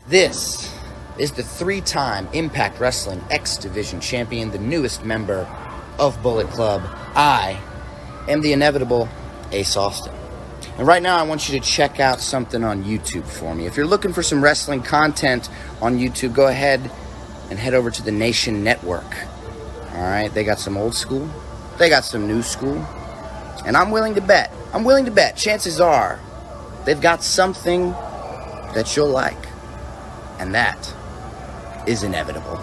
This is the three-time Impact Wrestling X Division champion, the newest member of Bullet Club. I am the inevitable Ace Austin. And right now I want you to check out something on YouTube for me. If you're looking for some wrestling content on YouTube, go ahead and head over to the Nation Network. All right, they got some old school, they got some new school, and I'm willing to bet, chances are they've got something that you'll like, and that is inevitable.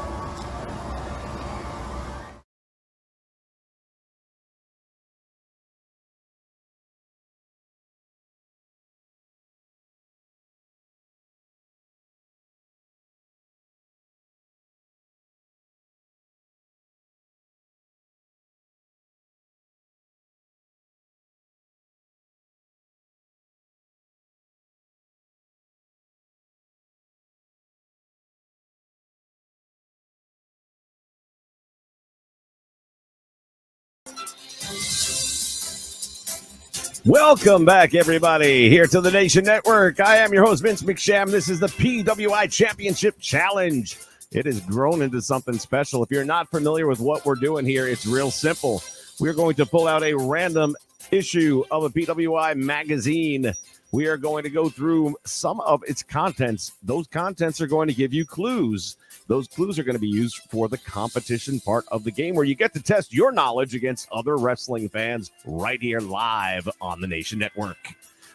Welcome back, everybody, here to the Nation Network. I am your host, Vince McSham. This is the PWI Championship Challenge. It has grown into something special. If you're not familiar with what we're doing here, it's real simple. We're going to pull out a random issue of a PWI magazine. We are going to go through some of its contents. Those contents are going to give you clues. Those clues are going to be used for the competition part of the game, where you get to test your knowledge against other wrestling fans right here live on the Nation Network.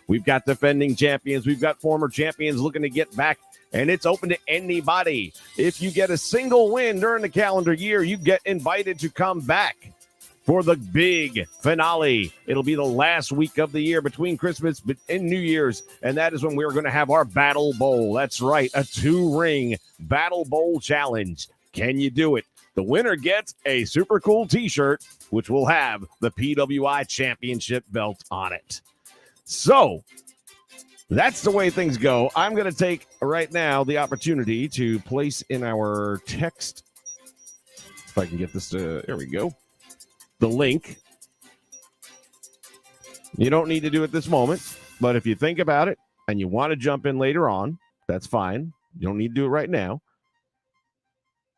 We've got defending champions. We've got former champions looking to get back, and it's open to anybody. If you get a single win during the calendar year, you get invited to come back for the big finale. It'll be the last week of the year between Christmas and New Year's, and that is when we're going to have our Battle Bowl. That's right, a 2-ring Battle Bowl challenge. Can you do it? The winner gets a super cool t-shirt, which will have the PWI Championship belt on it. So that's the way things go. I'm going to take right now the opportunity to place in our text, if I can get this to, there we go, the link. You don't need to do it this moment, but if you think about it and you want to jump in later on, that's fine. You don't need to do it right now.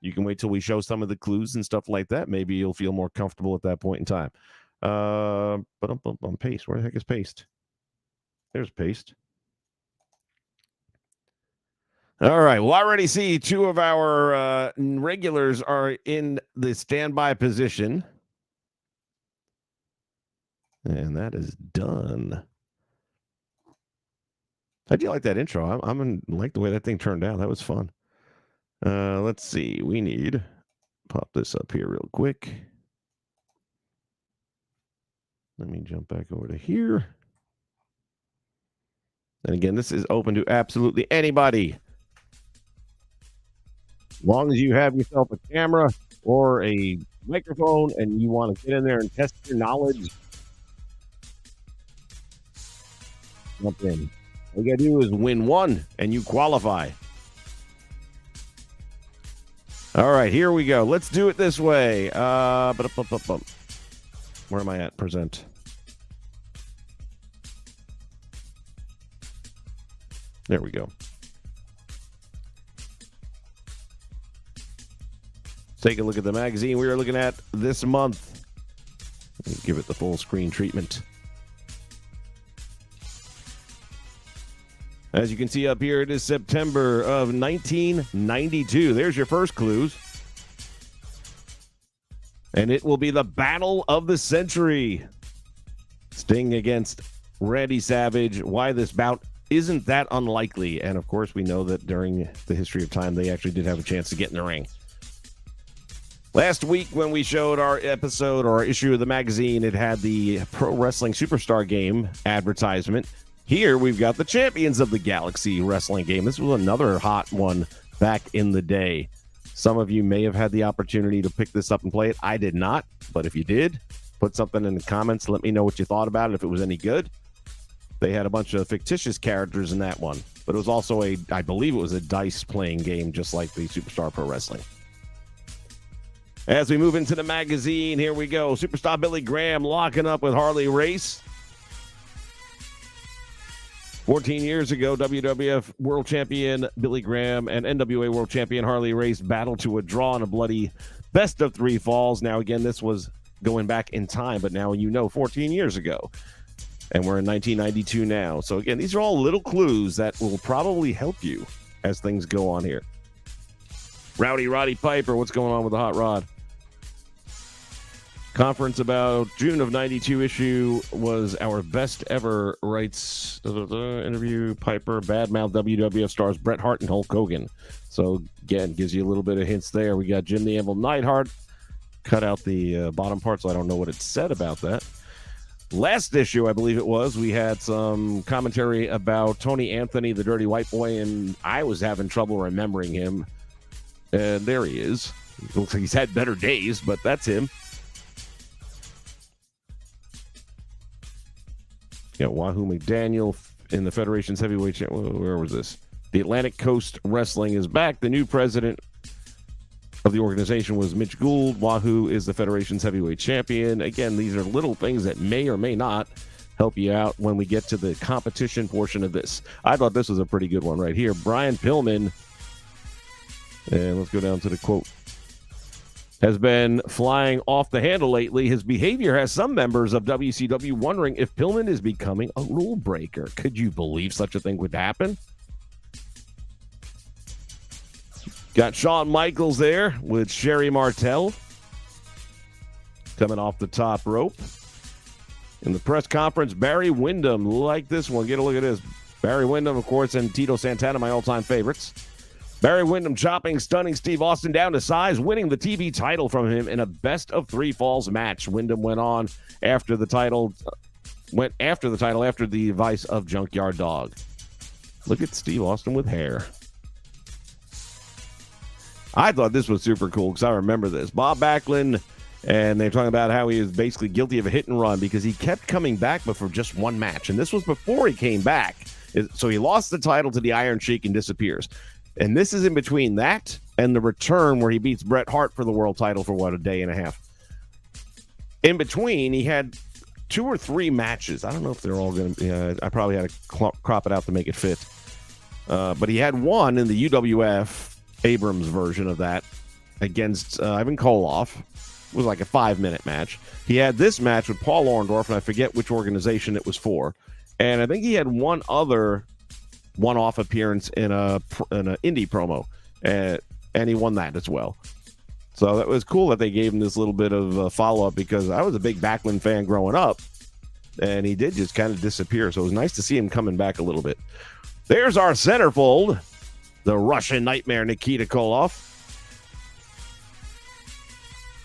You can wait till we show some of the clues and stuff like that. Maybe you'll feel more comfortable at that point in time. Paste. Where the heck is paste? There's paste. All right. Well, I already see two of our regulars are in the standby position. And that is done. How'd you like that intro? I'm like the way that thing turned out. That was fun. Let's see. We need pop this up here real quick. Let me jump back over to here. And again, this is open to absolutely anybody. As long as you have yourself a camera or a microphone and you want to get in there and test your knowledge, jump in. All you gotta do is win one and you qualify. All right, here we go. Let's do it this way. Where am I at? Present. There we go. Let's take a look at the magazine we are looking at this month. Give it the full screen treatment. As you can see up here, it is September of 1992. There's your first clues. And it will be the Battle of the Century. Sting against Randy Savage. Why this bout isn't that unlikely. And, of course, we know that during the history of time, they actually did have a chance to get in the ring. Last week when we showed our episode or our issue of the magazine, it had the Pro Wrestling Superstar game advertisement. Here we've got the Champions of the Galaxy wrestling game. This was another hot one back in the day. Some of you may have had the opportunity to pick this up and play it. I did not, but if you did, put something in the comments. Let me know what you thought about it, if it was any good. They had a bunch of fictitious characters in that one, but it was also I believe it was a dice playing game, just like the Superstar Pro Wrestling. As we move into the magazine, here we go. Superstar Billy Graham locking up with Harley Race. 14 years ago, WWF World Champion Billy Graham and NWA World Champion Harley Race battled to a draw in a bloody best-of-3 falls. Now, again, this was going back in time, but now 14 years ago. And we're in 1992 now. So, again, these are all little clues that will probably help you as things go on here. Rowdy Roddy Piper, what's going on with the Hot Rod? Conference about June of 92 issue was our best ever, writes interview Piper, badmouth WWF stars Bret Hart and Hulk Hogan. So, again, gives you a little bit of hints there. We got Jim the Anvil Neidhart. Cut out the bottom part, so I don't know what it said about that. Last issue, I believe it was, we had some commentary about Tony Anthony, the Dirty White Boy, and I was having trouble remembering him. And there he is. Looks like he's had better days, but that's him. Yeah, Wahoo McDaniel in the Federation's heavyweight champion. Where was this? The Atlantic Coast Wrestling is back. The new president of the organization was Mitch Gould. Wahoo is the Federation's heavyweight champion. Again, these are little things that may or may not help you out when we get to the competition portion of this. I thought this was a pretty good one right here. Brian Pillman, and let's go down to the quote, has been flying off the handle lately. His behavior has some members of WCW wondering if Pillman is becoming a rule breaker. Could you believe such a thing would happen? Got Shawn Michaels there with Sherry Martel coming off the top rope. In the press conference, Barry Windham, like this one. Get a look at this. Barry Windham, of course, and Tito Santana, my all-time favorites. Barry Windham chopping, stunning Steve Austin down to size, winning the TV title from him in a best-of-3 falls match. Windham went on after the title, after the advice of Junkyard Dog. Look at Steve Austin with hair. I thought this was super cool because I remember this. Bob Backlund, and they're talking about how he was basically guilty of a hit and run because he kept coming back but for just one match. And this was before he came back. So he lost the title to the Iron Sheik and disappears. And this is in between that and the return where he beats Bret Hart for the world title for, a day and a half. In between, he had 2 or 3 matches. I don't know if they're all going to I probably had to crop it out to make it fit. But he had one in the UWF Abrams version of that against Ivan Koloff. It was like a 5-minute match. He had this match with Paul Orndorff, and I forget which organization it was for. And I think he had one other one-off appearance in an indie promo, and he won that as well. So that was cool that they gave him this little bit of follow-up because I was a big Backlund fan growing up, and he did just kind of disappear. So it was nice to see him coming back a little bit. There's our centerfold, the Russian Nightmare Nikita Koloff.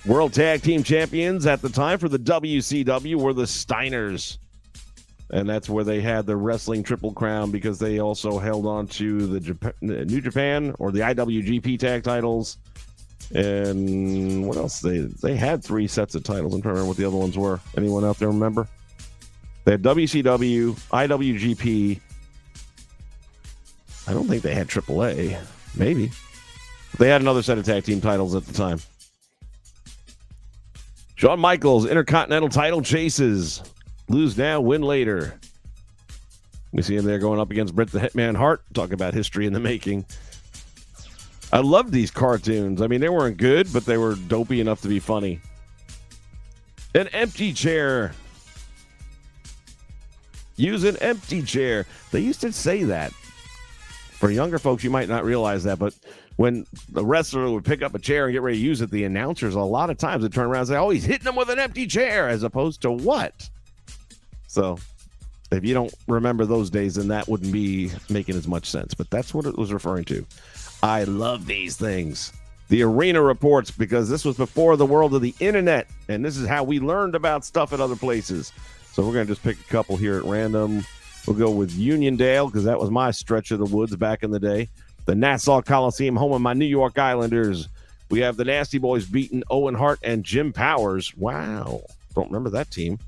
World Tag Team Champions at the time for the WCW were the Steiners. And that's where they had the wrestling Triple Crown because they also held on to the New Japan or the IWGP tag titles. And what else? They had 3 sets of titles. I'm trying to remember what the other ones were. Anyone out there remember? They had WCW, IWGP. I don't think they had AAA. Maybe. They had another set of tag team titles at the time. Shawn Michaels, Intercontinental title chases. Lose now, win later. We see him there going up against Bret the Hitman Hart. Talk about history in the making. I love these cartoons. I mean, they weren't good, but they were dopey enough to be funny. An empty chair. Use an empty chair. They used to say that. For younger folks, you might not realize that, but when the wrestler would pick up a chair and get ready to use it, the announcers, a lot of times would turn around and say, oh, he's hitting him with an empty chair, as opposed to what? So if you don't remember those days, then that wouldn't be making as much sense. But that's what it was referring to. I love these things. The Arena Reports, because this was before the world of the internet, and this is how we learned about stuff at other places. So we're going to just pick a couple here at random. We'll go with Uniondale, because that was my stretch of the woods back in the day. The Nassau Coliseum, home of my New York Islanders. We have the Nasty Boys beating Owen Hart and Jim Powers. Wow. Don't remember that team.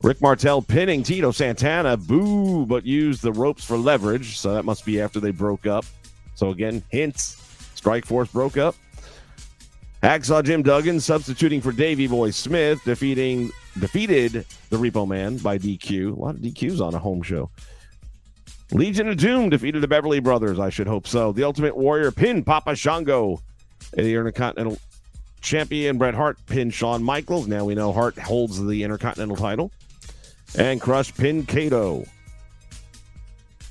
Rick Martel pinning Tito Santana. Boo, but used the ropes for leverage. So that must be after they broke up. So again, hints. Strikeforce broke up. Hacksaw Jim Duggan substituting for Davey Boy Smith, defeated the Repo Man by DQ. A lot of DQs on a home show. Legion of Doom defeated the Beverly Brothers. I should hope so. The Ultimate Warrior pinned Papa Shango. And the Intercontinental Champion Bret Hart pinned Shawn Michaels. Now we know Hart holds the Intercontinental title. And Crush pinned Kato.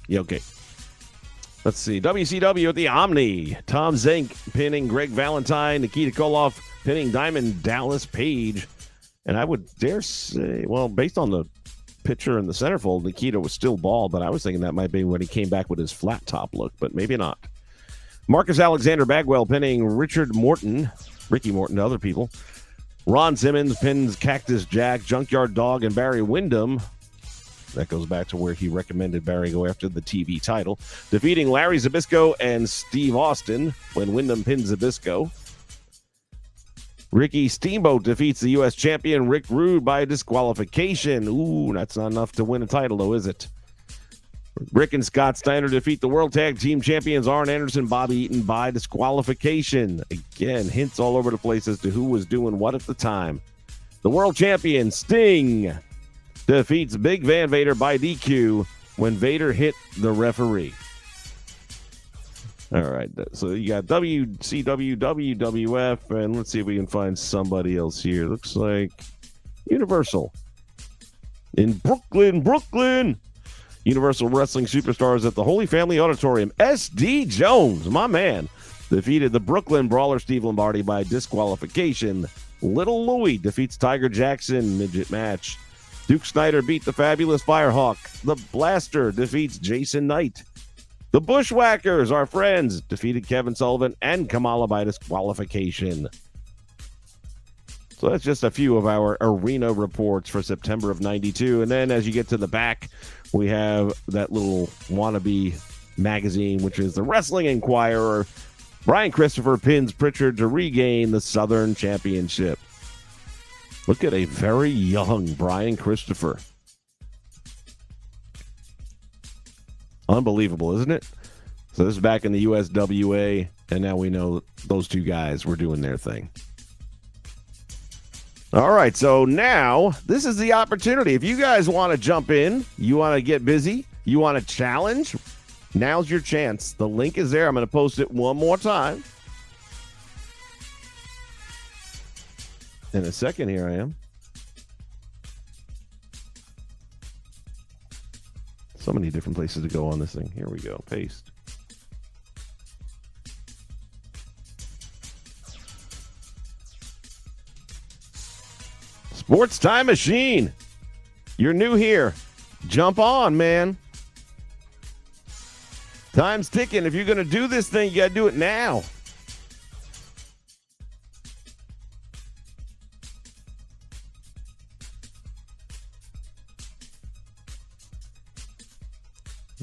Yeah, okay. Let's see. WCW at the Omni. Tom Zink pinning Greg Valentine. Nikita Koloff pinning Diamond Dallas Page. And I would dare say, well, based on the picture in the centerfold, Nikita was still bald, but I was thinking that might be when he came back with his flat top look, but maybe not. Marcus Alexander Bagwell pinning Ricky Morton to other people. Ron Simmons pins Cactus Jack, Junkyard Dog, and Barry Windham. That goes back to where he recommended Barry go after the TV title. Defeating Larry Zbyszko and Steve Austin when Windham pins Zbyszko. Ricky Steamboat defeats the U.S. champion Rick Rude by disqualification. Ooh, that's not enough to win a title, though, is it? Rick and Scott Steiner defeat the World Tag Team Champions Arn Anderson, Bobby Eaton by disqualification. Again, hints all over the place as to who was doing what at the time. The World Champion Sting defeats Big Van Vader by DQ when Vader hit the referee. All right, so you got WCW, WWF, and let's see if we can find somebody else here. Looks like Universal in Brooklyn. Universal Wrestling Superstars at the Holy Family Auditorium. SD Jones, my man, defeated the Brooklyn Brawler Steve Lombardi by disqualification. Little Louie defeats Tiger Jackson midget match. Duke Snyder beat the Fabulous Firehawk. The Blaster defeats Jason Knight. The Bushwhackers, our friends, defeated Kevin Sullivan and Kamala by disqualification. So that's just a few of our arena reports for September of 92. And then as you get to the back, we have that little wannabe magazine, which is the Wrestling Inquirer. Brian Christopher pins Pritchard to regain the Southern Championship. Look at a very young Brian Christopher. Unbelievable, isn't it? So this is back in the USWA, and now we know those two guys were doing their thing. All right, so now this is the opportunity. If you guys want to jump in, you want to get busy, you want to challenge, now's your chance. The link is there. I'm going to post it one more time. In a second, here I am. So many different places to go on this thing. Here we go. Paste. Sports Time Machine. You're new here. Jump on, man. Time's ticking. If you're going to do this thing, you got to do it now.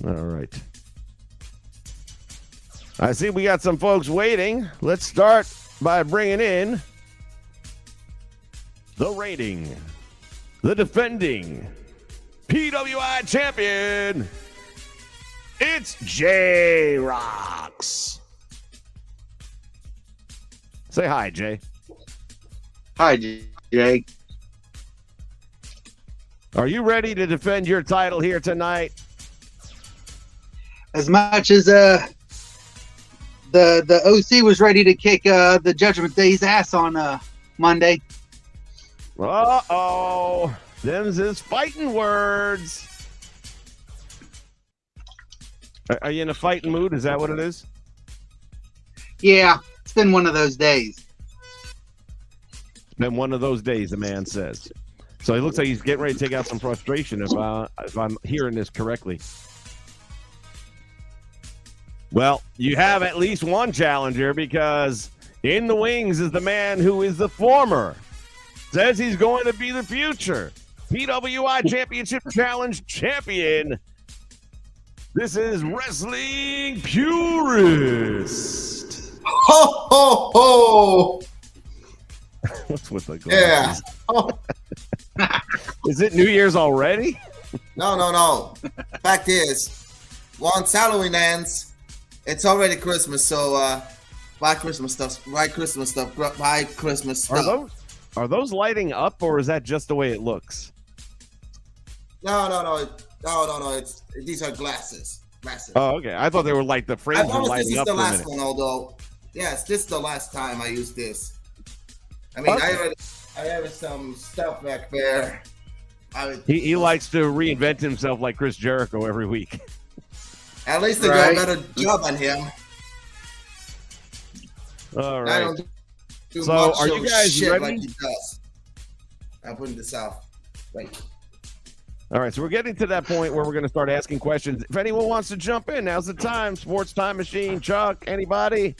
All right. I see we got some folks waiting. Let's start by bringing in the reigning, the defending PWI champion. It's J-Rocks. Say hi, Jay. Hi, Jay. Are you ready to defend your title here tonight? As much as the OC was ready to kick the Judgment Day's ass on Monday. Uh-oh. Them's his fighting words. Are you in a fighting mood? Is that what it is? Yeah, it's been one of those days. It's been one of those days, the man says. So it looks like he's getting ready to take out some frustration if I'm hearing this correctly. Well, you have at least one challenger because in the wings is the man who is the former. Says he's going to be the future PWI Championship Challenge champion. This is Wrestling Purist. Ho, ho, ho. What's with the glasses? Yeah. Is it New Year's already? No. Fact is, once Halloween ends, it's already Christmas. So buy Christmas stuff. Buy Christmas stuff. Buy Christmas stuff. Are those lighting up, or is that just the way it looks? No. These are glasses. Massive. Oh, okay. I thought they were like the I frames were promise this lighting is up the for a last minute. one, although. Yes, this is the last time I use this. I mean, Okay. I have some stuff back there. He likes to reinvent himself like Chris Jericho every week. At least they Right. do a better job on him. All I right. don't do So, much are of you guys shit ready? like he does. I'm putting this out. Wait. All right, so we're getting to that point where we're going to start asking questions. If anyone wants to jump in, now's the time. Sports Time Machine, Chuck, anybody?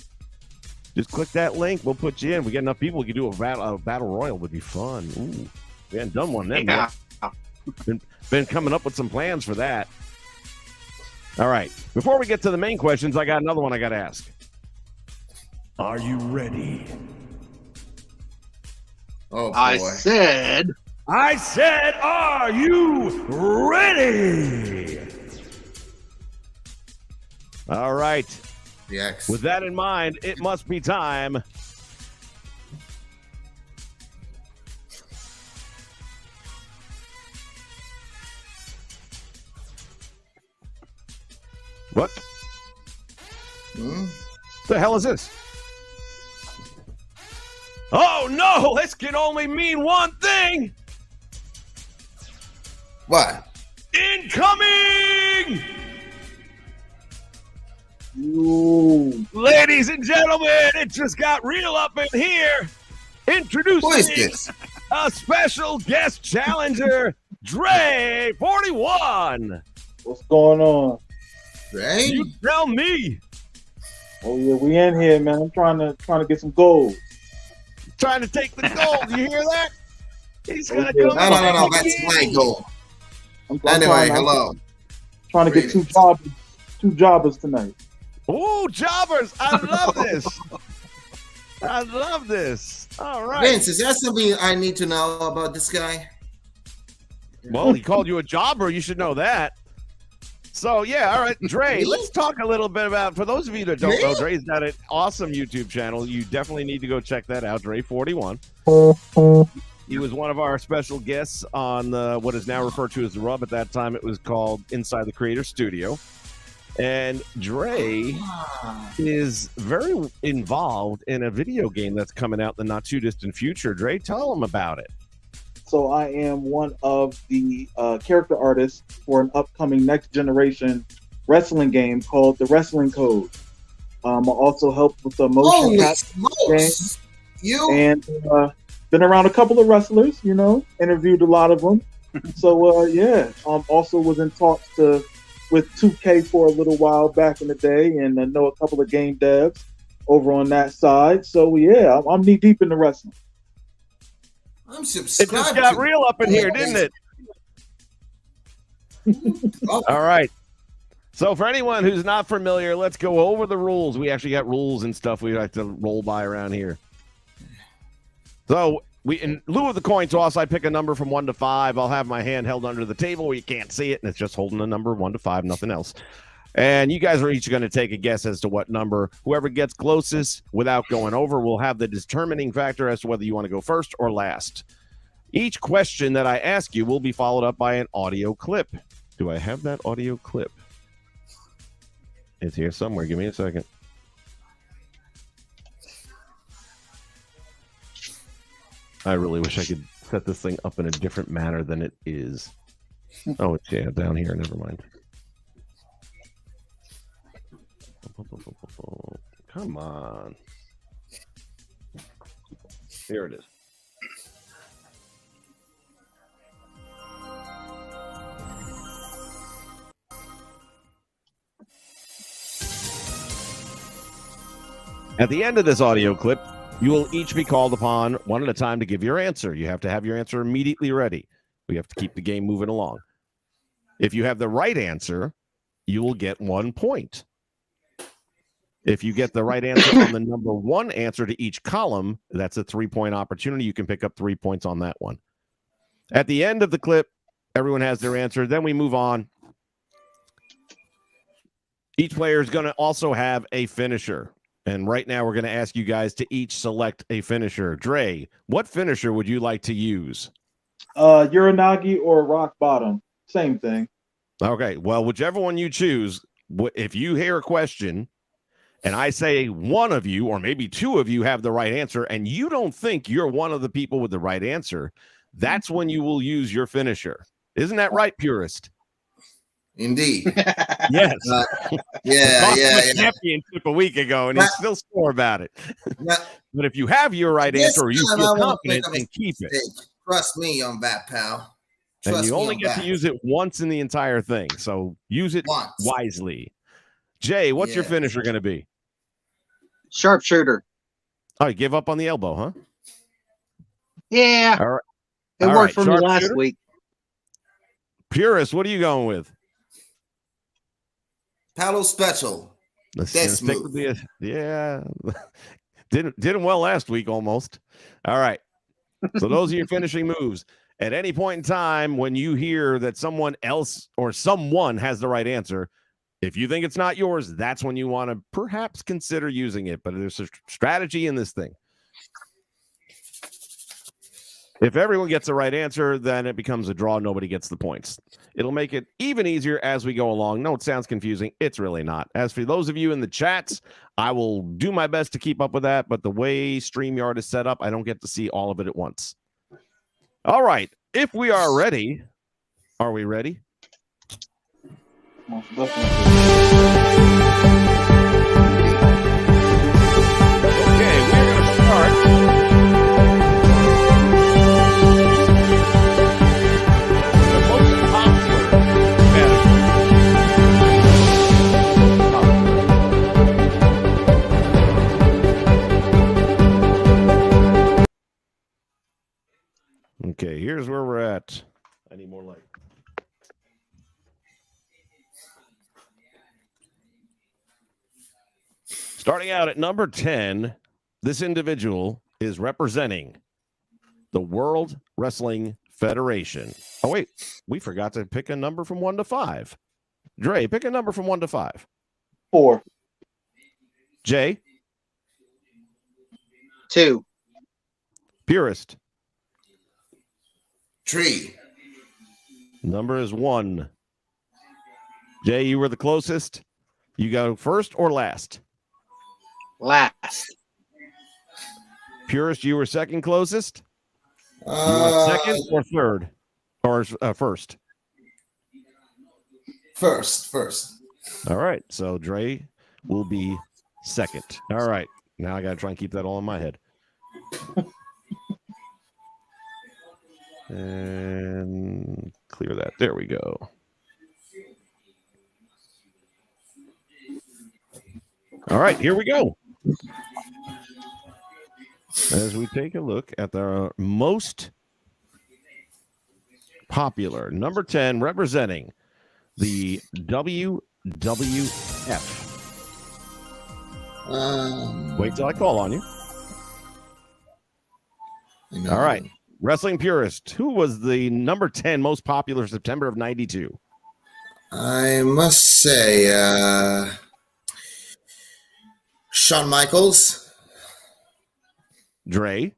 Just click that link. We'll put you in. We get enough people. We could do a battle royal. Would be fun. Ooh, we hadn't done one then. Yeah. Been coming up with some plans for that. All right. Before we get to the main questions, I got another one I got to ask. Are you ready? Oh, boy. I said, Are you ready? All right. The X. With that in mind, it must be time. What the hell is this? Oh no, this can only mean one thing. What? Incoming! "Ooh, Ladies and gentlemen, it just got real up in here. Who is Introducing this? a special guest challenger, Dre 41. What's going on? Right? You tell me. Oh yeah, we in here, man. I'm trying to get some gold. Trying to take the gold. You hear that? He's gonna Okay. come. No. That's my goal. I'm Anyway, trying, hello. trying to get two jobbers tonight. Ooh, jobbers! I love this. I love this. All right. Vince, is there something I need to know about this guy? Well, he called you a jobber. You should know that. So, yeah, all right, Dre, let's talk a little bit about, for those of you that don't know, Dre's got an awesome YouTube channel. You definitely need to go check that out, Dre 41. He was one of our special guests on what is now referred to as The Rub. At that time, it was called Inside the Creator Studio. And Dre is very involved in a video game that's coming out in the not-too-distant future. Dre, tell him about it. So I am one of the character artists for an upcoming next generation wrestling game called The Wrestling Code. I also helped with the motion Holy capture game, smokes! You and been around a couple of wrestlers. Interviewed a lot of them. So yeah, also was in talks with 2K for a little while back in the day, and I know a couple of game devs over on that side. So yeah, I'm knee deep in the wrestling. I'm It subscribed. just got to- real up in here, didn't it? Oh, All right. So for anyone who's not familiar, let's go over the rules. We actually got rules and stuff we like to roll by around here. So in lieu of the coin toss, I pick a number from 1 to 5. I'll have my hand held under the table where you can't see it, and it's just holding a number 1 to 5, nothing else. And you guys are each going to take a guess as to what number. Whoever gets closest without going over will have the determining factor as to whether you want to go first or last. Each question that I ask you will be followed up by an audio clip. Do I have that audio clip? It's here somewhere. Give me a second. I really wish I could set this thing up in a different manner than it is. Oh, it's down here. Never mind. Come on. Here it is. At the end of this audio clip, you will each be called upon one at a time to give your answer. You have to have your answer immediately ready. We have to keep the game moving along. If you have the right answer, you will get 1 point. If you get the right answer on the number 1 answer to each column, that's a 3-point opportunity. You can pick up 3 points on that one. At the end of the clip, everyone has their answer. Then we move on. Each player is going to also have a finisher. And right now, we're going to ask you guys to each select a finisher. Dre, what finisher would you like to use? Uranagi or rock bottom, same thing. Okay, well, whichever one you choose, if you hear a question and I say one of you or maybe two of you have the right answer and you don't think you're one of the people with the right answer, that's when you will use your finisher. Isn't that right, Purist? Indeed. Yes. Yeah. Championship a week ago, and he's still sore about it. But if you have your right answer or you feel confident, then keep it. Trust me on that, pal. And you only get to use it once in the entire thing, so use it wisely. Jay, what's your finisher going to be? Sharpshooter. Oh, you give up on the elbow, huh? Yeah. All right. It worked for me last week. Purist, what are you going with? Paddle special. Let's stick with the didn't well last week almost. All right. So those are your finishing moves. At any point in time when you hear that someone else or someone has the right answer, if you think it's not yours, that's when you want to perhaps consider using it. But there's a strategy in this thing. If everyone gets the right answer, then it becomes a draw. Nobody gets the points. It'll make it even easier as we go along. No, it sounds confusing. It's really not. As for those of you in the chats, I will do my best to keep up with that. But the way StreamYard is set up, I don't get to see all of it at once. All right. If we are ready, are we ready? Most definitely. Okay, we're going to start. Okay, here's where we're at. I need more light. Starting out at number 10, this individual is representing the World Wrestling Federation. Oh, wait, we forgot to pick a number from 1 to 5. Dre, pick a number from 1 to 5. 4. Jay? 2. Purist? 3. Number is 1. Jay, you were the closest. You go first or last? Last. Purist, you were second closest? You want second or third? Or first? First. All right. So Dre will be second. All right. Now I got to try and keep that all in my head. And clear that. There we go. All right. Here we go. As we take a look at the most popular, number 10, representing the WWF. Wait till I call on you. All right. Wrestling Purist, who was the number 10 most popular September of 92? I must say, Shawn Michaels. Dre.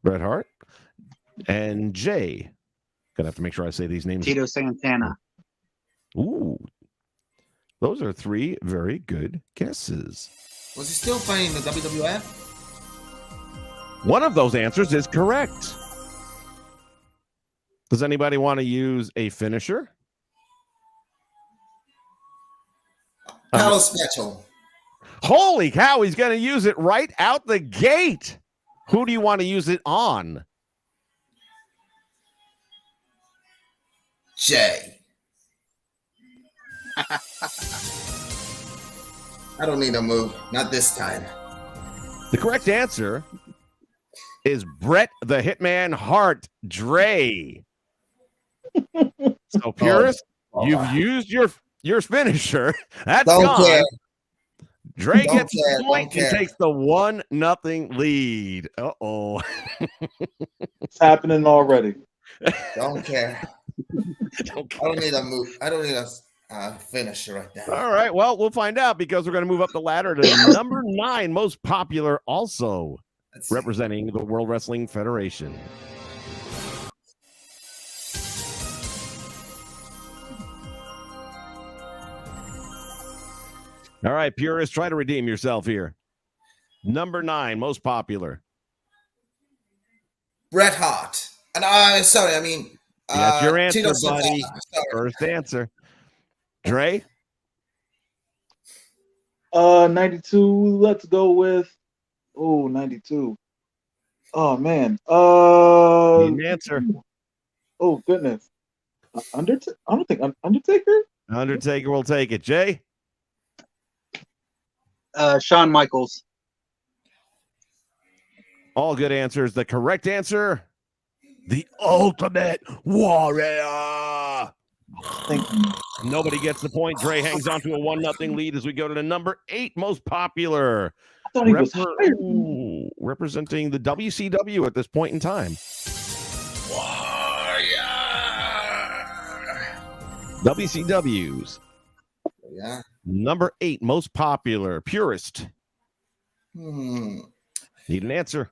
Bret Hart. And Jay. Gonna have to make sure I say these names. Tito Santana. Ooh. Those are 3 very good guesses. Was he still fighting the WWF? One of those answers is correct. Does anybody want to use a finisher? Paddle special. Holy cow, he's going to use it right out the gate. Who do you want to use it on? Jay. I don't need a move. Not this time. The correct answer is Bret the Hitman Hart. Dre. So, Purist, you've used your finisher. That's gone. Care. Dre gets the point and takes the 1-0 lead. Uh-oh. It's happening already. Don't care. I don't need a move. I don't need a finisher right now. All right. Well, we'll find out because we're going to move up the ladder to number 9, most popular, also representing the World Wrestling Federation. All right, purists, try to redeem yourself here. Number 9, most popular. Bret Hart. And That's your answer, Tito buddy. Santana. Sorry. First answer. Dre? 92. Let's go with 92. Oh man. Need an answer. Oh goodness. I don't think Undertaker. Undertaker will take it. Jay? Shawn Michaels. All good answers. The correct answer, the Ultimate Warrior. Thank you. Nobody gets the point. Dre hangs on to a 1-0 lead as we go to the number 8 most popular. I thought he was higher. Representing the WCW at this point in time. WCW's Yeah. number 8 most popular. Purist. Hmm. Need an answer.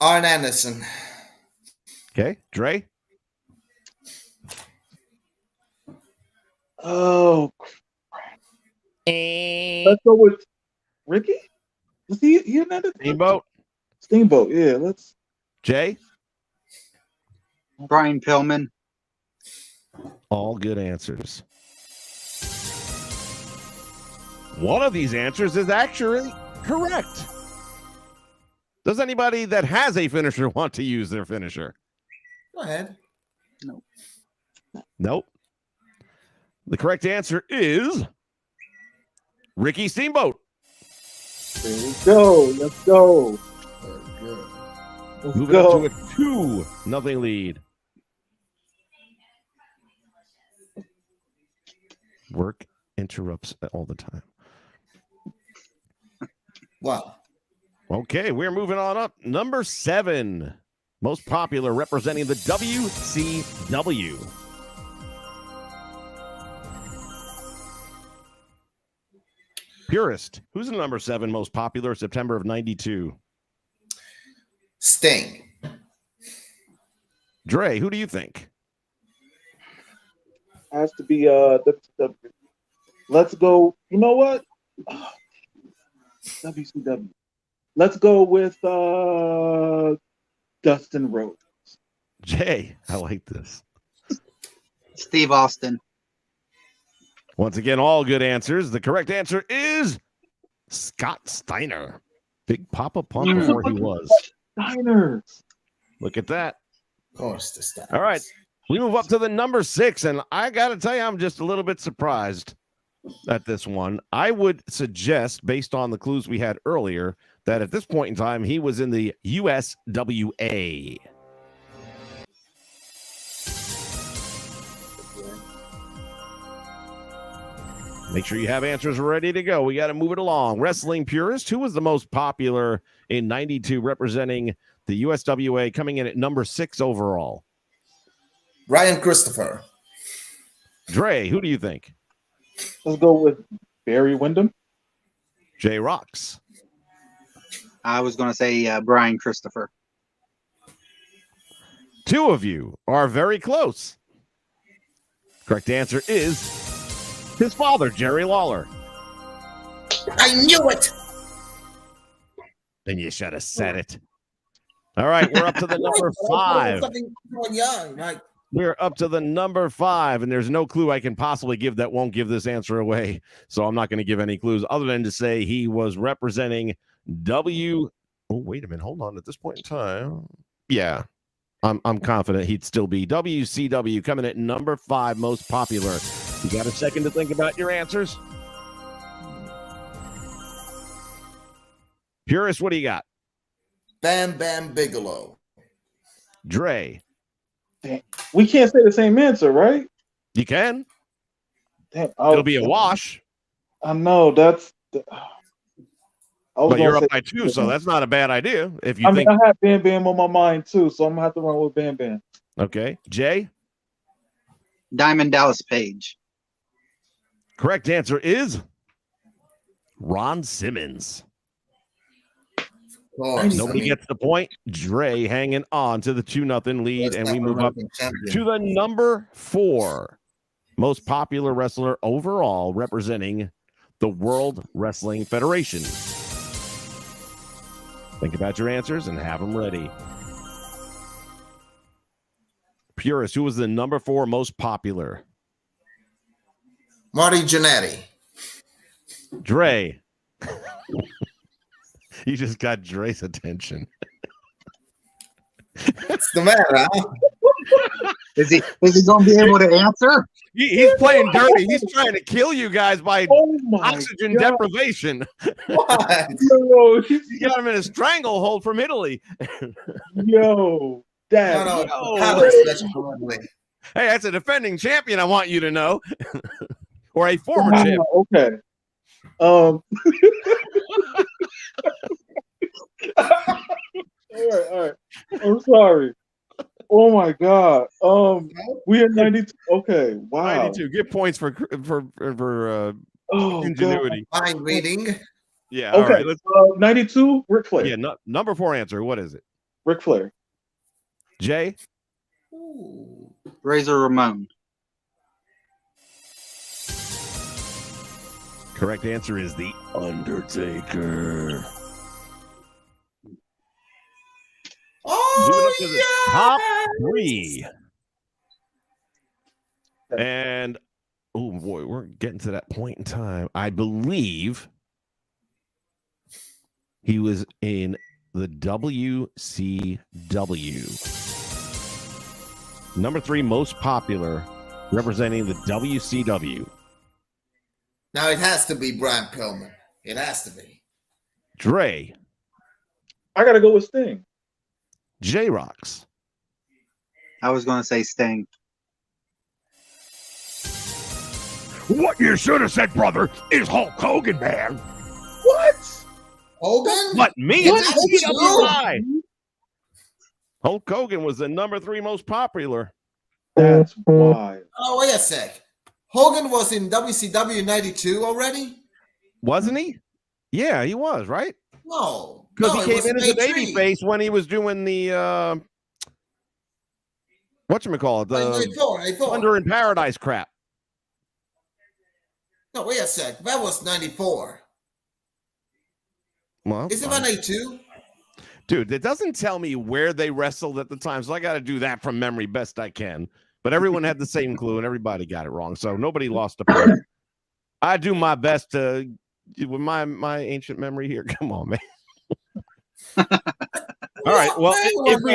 Arn Anderson. Okay. Dre? Oh, let's go with Ricky. Was he another Steamboat? Steamboat? Yeah, let's. Jay? Brian Pillman. All good answers. One of these answers is actually correct. Does anybody that has a finisher want to use their finisher? Go ahead. Nope. The correct answer is Ricky Steamboat. There we go. Let's go. Very good. Let's Moving go. up to a 2-0 lead. Work interrupts all the time. Wow. Okay, we're moving on up. Number 7, most popular, representing the WCW. Purist, who's the number 7 most popular September of 92? Sting. Dre, who do you think? Has to be WCW. Let's go. You know what? WCW. Let's go with Dustin Rhodes. Jay, I like this. Steve Austin. Once again, all good answers. The correct answer is Scott Steiner. Big Papa Pump before he was. Steiners. Look at that. Of course, the Steins. All right. We move up to the number 6, and I got to tell you, I'm just a little bit surprised at this one. I would suggest, based on the clues we had earlier, that at this point in time, he was in the USWA. Make sure you have answers ready to go. We got to move it along. Wrestling Purist, who was the most popular in 92, representing the USWA, coming in at number 6 overall? Ryan Christopher. Dre, who do you think? Let's go with Barry Windham. Jay Rocks. I was going to say Brian Christopher. 2 of you are very close. Correct answer is his father, Jerry Lawler. I knew it. Then you should have said it. All right, we're up to the number 5. Fucking young, right? We're up to the number 5, and there's no clue I can possibly give that won't give this answer away. So I'm not going to give any clues other than to say he was representing Oh, wait a minute. Hold on. At this point in time, yeah, I'm confident he'd still be WCW, coming at number 5 most popular. You got a second to think about your answers? Purist, what do you got? Bam Bam Bigelow. Dre. We can't say the same answer, right? You can. Damn, It'll be a wash. I know that's. But you're up by 2, so that's not a bad idea. If you I think. mean, I have Bam Bam on my mind too, so I'm gonna have to run with Bam Bam. Okay, Jay. Diamond Dallas Page. Correct answer is Ron Simmons. Nobody gets the point. Dre hanging on to the 2-0 lead, and we move up to the number 4 most popular wrestler overall, representing the World Wrestling Federation? Think about your answers and have them ready. Purist, who was the number 4 most popular? Marty Jannetty. Dre. You just got Dre's attention. What's the matter, huh? Is he going to be able to answer? He's playing dirty. He's trying to kill you guys by Oh my oxygen God. deprivation. What? Yo, You got him in a stranglehold from Italy. yo, Dad. No, Yo. Tyler special probably. Hey, that's a defending champion, I want you to know. Or a former Wow, champion. okay. All right. I'm sorry. Oh my God. We at 92. Okay. Wow. 92. Get points for Oh, ingenuity. Mind reading. Yeah. God. All Okay. right. Let's, 92. Ric Flair. yeah. Number 4 answer. What is it? Ric Flair. Jay. Ooh. Razor Ramon. Correct answer is the Undertaker. Moving up to the top 3. And oh boy, we're getting to that point in time. I believe he was in the WCW. Number 3 most popular, representing the WCW. Now it has to be Brian Pillman. It has to be. Dre. I gotta go with Sting. J-Rocks. I was going to say Sting. What you should have said, brother, is Hulk Hogan, man. What? Hogan? What, me? What? It's PWI. Hulk Hogan was the number 3 most popular. That's wild. Oh, wait a sec. Hogan was in WCW 92 already? Wasn't he? Yeah, he was, right? No. Because no, he it came was in as a 93. babyface when he was doing the whatchamacallit, the 94. Thunder in Paradise crap. No, wait a sec. That was 94. Well, Is it about 92? dude, it doesn't tell me where they wrestled at the time, so I got to do that from memory best I can. But everyone had the same clue, and everybody got it wrong, so nobody lost a point. I do my best to, with my ancient memory here. Come on, man. All right. Well, if we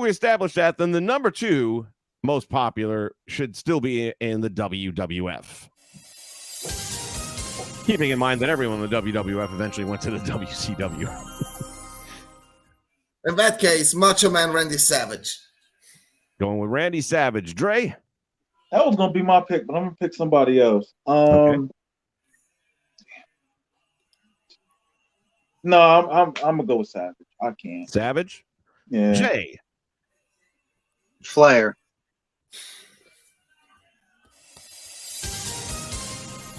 establish that, then the number 2 most popular should still be in the WWF. Keeping in mind that everyone in the WWF eventually went to the WCW. In that case, Macho Man Randy Savage. Going with Randy Savage. Dre? That was gonna be my pick, but I'm gonna pick somebody else. Okay. No, I'm gonna go with Savage. I can't. Savage? Yeah. Jay? Flair.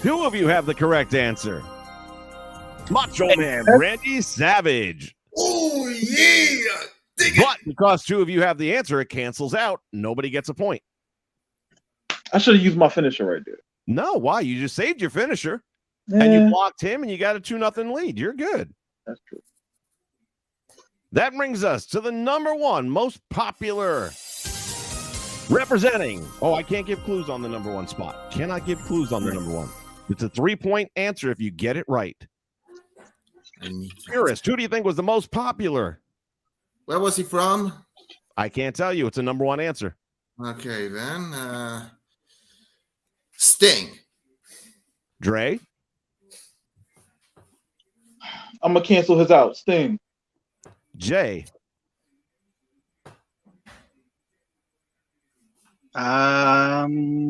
2 of you have the correct answer. Macho Man Randy Savage. Oh, yeah. Dig it. But because 2 of you have the answer, it cancels out. Nobody gets a point. I should have used my finisher right there. No, why? You just saved your finisher, Yeah, and you blocked him, and you got a 2-0 lead. You're good. that's true. That brings us to the number 1 most popular, representing. Oh, I can't give clues on the number 1 spot. Cannot give clues on the number 1. It's a 3-point answer if you get it right. Purist, who do you think was the most popular? Where was he from? I can't tell you. It's a number 1 answer. Okay, then. Sting. Dre? I'm gonna cancel his out. Sting. Jay? I'll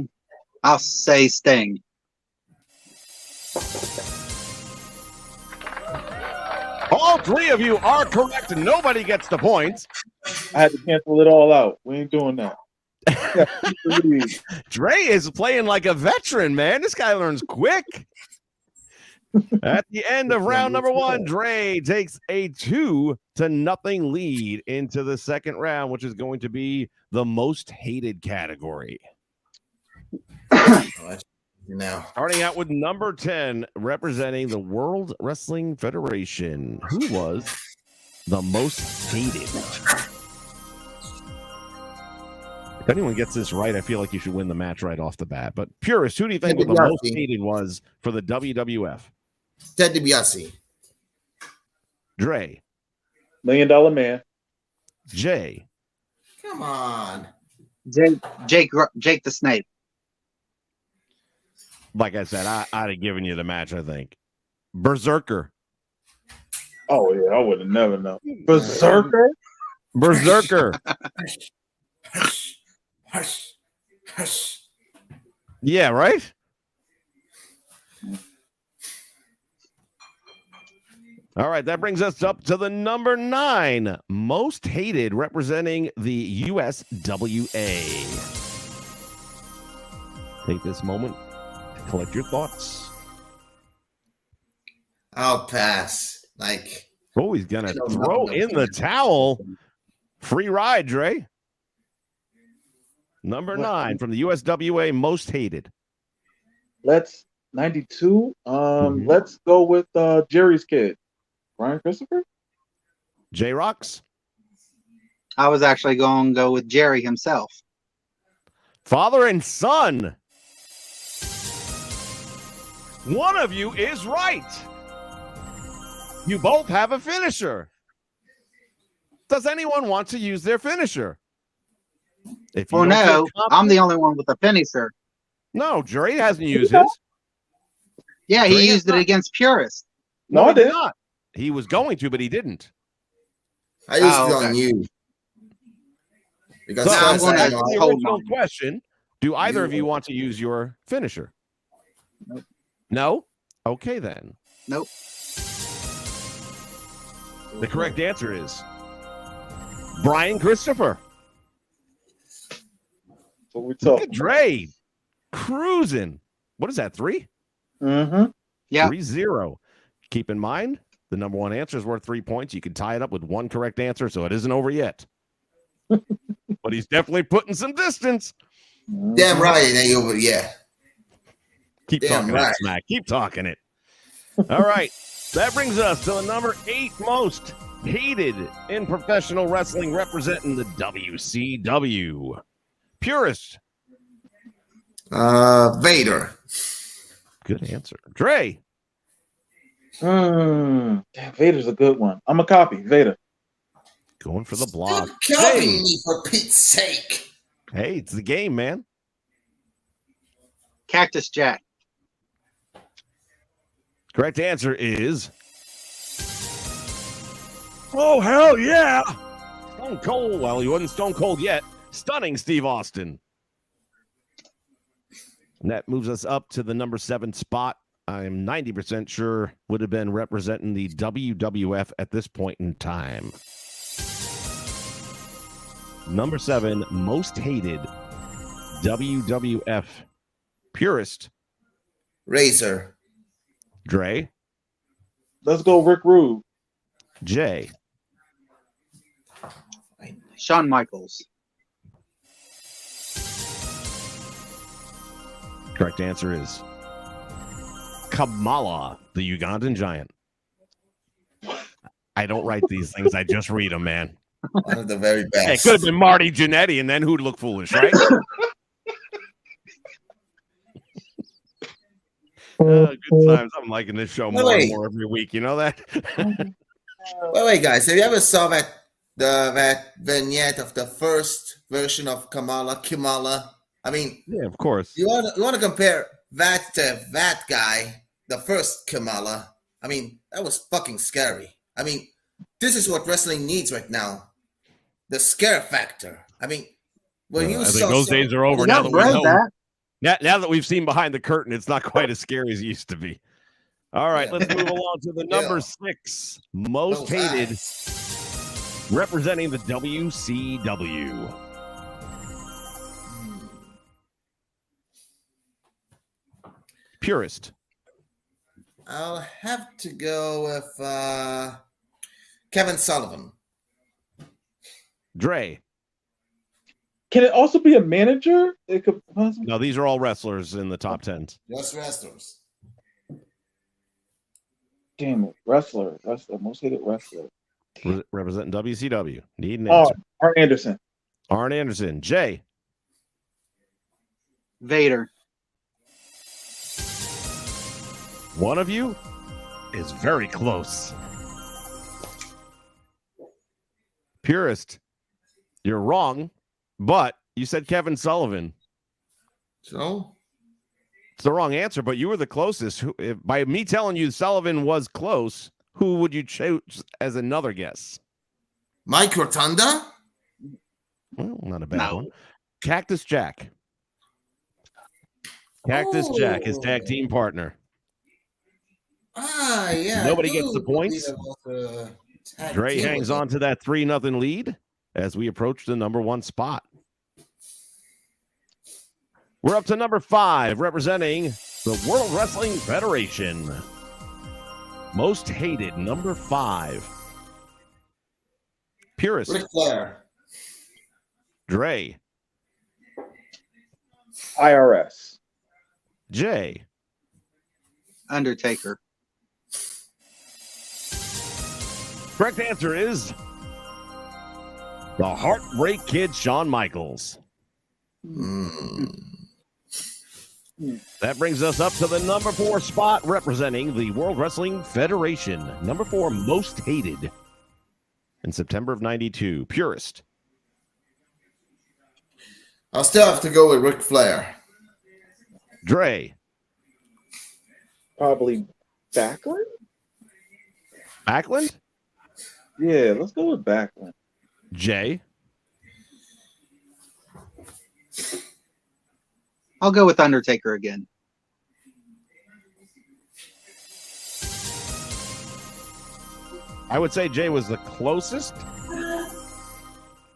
say Sting. All 3 of you are correct. Nobody gets the points. I had to cancel it all out. We ain't doing that. Dre is playing like a veteran, man. This guy learns quick. At the end of round number 1, Dre takes a 2-0 lead into the second round, which is going to be the most hated category. You know. Starting out with number 10, representing the World Wrestling Federation. Who was the most hated? If anyone gets this right, I feel like you should win the match right off the bat. But Purist, who do you think the most hated was for the WWF? Ted DiBiase. Dre. $1 Million Man. Jay. Come on. Jake the Snake. Like I said, I'd have given you the match, I think. Berserker. Oh, yeah, I would have never known. Berserker? Berserker. Hush, hush, hush. Yeah, right? All right, that brings us up to the number 9, most hated, representing the USWA. Take this moment to collect your thoughts. I'll pass. Like, Oh, he's going to throw in the towel. Free ride, Dre. Number 9 from the USWA, most hated. Let's 92. Let's go with Jerry's kid, Brian Christopher. J-Rocks. I was actually going to go with Jerry himself. Father and son. One of you is right. You both have a finisher. Does anyone want to use their finisher? If you Oh, don't no. feel confident- I'm the only one with a finisher. No, Jerry hasn't used his. Yeah, Jerry he has used it not. against Purist. No, I he did didn't. not. He was going to, but he didn't. I used Oh, it okay. on you. Because So No, I'm to gonna answer the hold original on. question, do either You- of you want to use your finisher? Nope. No? Okay, then. Nope. The correct answer is Brian Christopher. What we Look talking? at Dre cruising. What is that, 3? Mm-hmm. Yeah. 3-0. Keep in mind, the number 1 answer is worth 3 points. You can tie it up with 1 correct answer, so it isn't over yet. But he's definitely putting some distance. Damn right, it ain't over yet. Keep Damn talking right. that smack. Keep talking it. All right. That brings us to the number 8 most hated in professional wrestling, representing the WCW. Purist. Vader. Good answer. Dre. Damn, Vader's a good one. I'm a copy. Vader. Going for the block. Stop copying me for Pete's sake. Hey, it's the game, man. Cactus Jack. Correct answer is. Oh, hell yeah. Stone Cold. Well, he wasn't Stone Cold yet. Stunning Steve Austin. And that moves us up to the number 7 spot. I'm 90% sure would have been representing the WWF at this point in time. Number 7, most hated WWF purist. Razor. Dre. Let's go, Rick Rude. Jay. Shawn Michaels. Correct answer is Kamala, the Ugandan giant. I don't write these things. I just read them, man. One of the very best. Hey, it could have been Marty Jannetty, and then who'd look foolish, right? Good times. I'm liking this show more and more every week. You know that? Wait, guys. Have you ever saw that vignette of the first version of Kamala? I mean, Yeah, of course. you want to compare that to that guy, the first Kamala? I mean, that was fucking scary. I mean, this is what wrestling needs right now. The scare factor. I mean, when you I saw think those some- days are over Yeah, now that we right, know. that. Now that we've seen behind the curtain, it's not quite as scary as it used to be. All right, let's move along to the number 6 most Those hated, eyes. representing the WCW. Purist. I'll have to go with Kevin Sullivan. Dre. Can it also be a manager? It could possibly. No, these are all wrestlers in the top 10. Just wrestlers. Damn it, wrestler, most hated wrestler. Representing WCW. Need an answer. Arn Anderson. Arn Anderson. Jay. Vader. One of you is very close. Purist, you're wrong, but you said Kevin Sullivan. So? It's the wrong answer, but you were the closest. By me telling you Sullivan was close, who would you choose as another guess? Mike Rotunda? Well, not a bad one. Cactus Jack. Jack, his tag team partner. Yeah. Nobody gets the points. Dre hangs on to that 3-0 lead as we approach the number 1 spot. We're up to number 5, representing the World Wrestling Federation. Most hated, number 5. Purist. Ric Flair. Dre. IRS. Jay. Undertaker. Correct answer is the Heartbreak Kid, Shawn Michaels. That brings us up to the number 4 spot, representing the World Wrestling Federation. Number 4, most hated in September of 92. Purist. I'll still have to go with Ric Flair. Dre. Probably Backlund? Backlund. Yeah, let's go with Backlund. Jay. I'll go with Undertaker again. I would say Jay was the closest,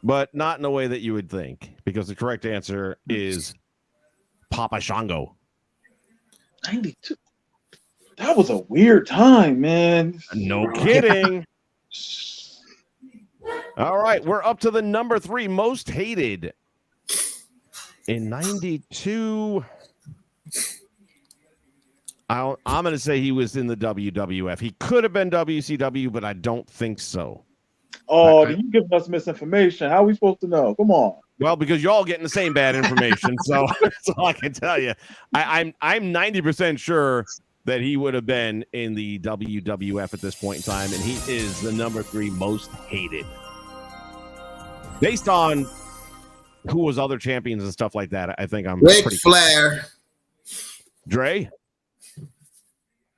but not in a way that you would think, because the correct answer is Papa Shango. 92. That was a weird time, man. No kidding. All right, we're up to the number 3 most hated in 92. I'm going to say he was in the WWF. He could have been WCW, but I don't think so. Oh, you giving us misinformation. How are we supposed to know? Come on. Well, because you're all getting the same bad information, so that's all I can tell you. I'm 90% sure that he would have been in the WWF at this point in time, and he is the number 3 most hated. Based on who was other champions and stuff like that, I think I'm Ric pretty Flair. Dre?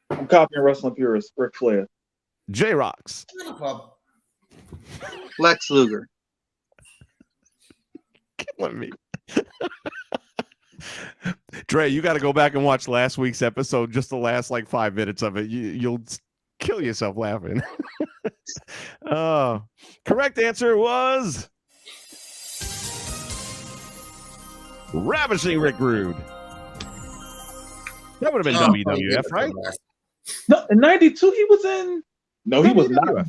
I'm copying Wrestling Purist, Ric Flair. J-Rocks. No problem. Lex Luger. Killing me. Dre, you got to go back and watch last week's episode, just the last 5 minutes of it. You'll kill yourself laughing. Correct answer was Ravishing Rick Rude. That would have been WWF, right? No, in 92 he was in. No, he was not.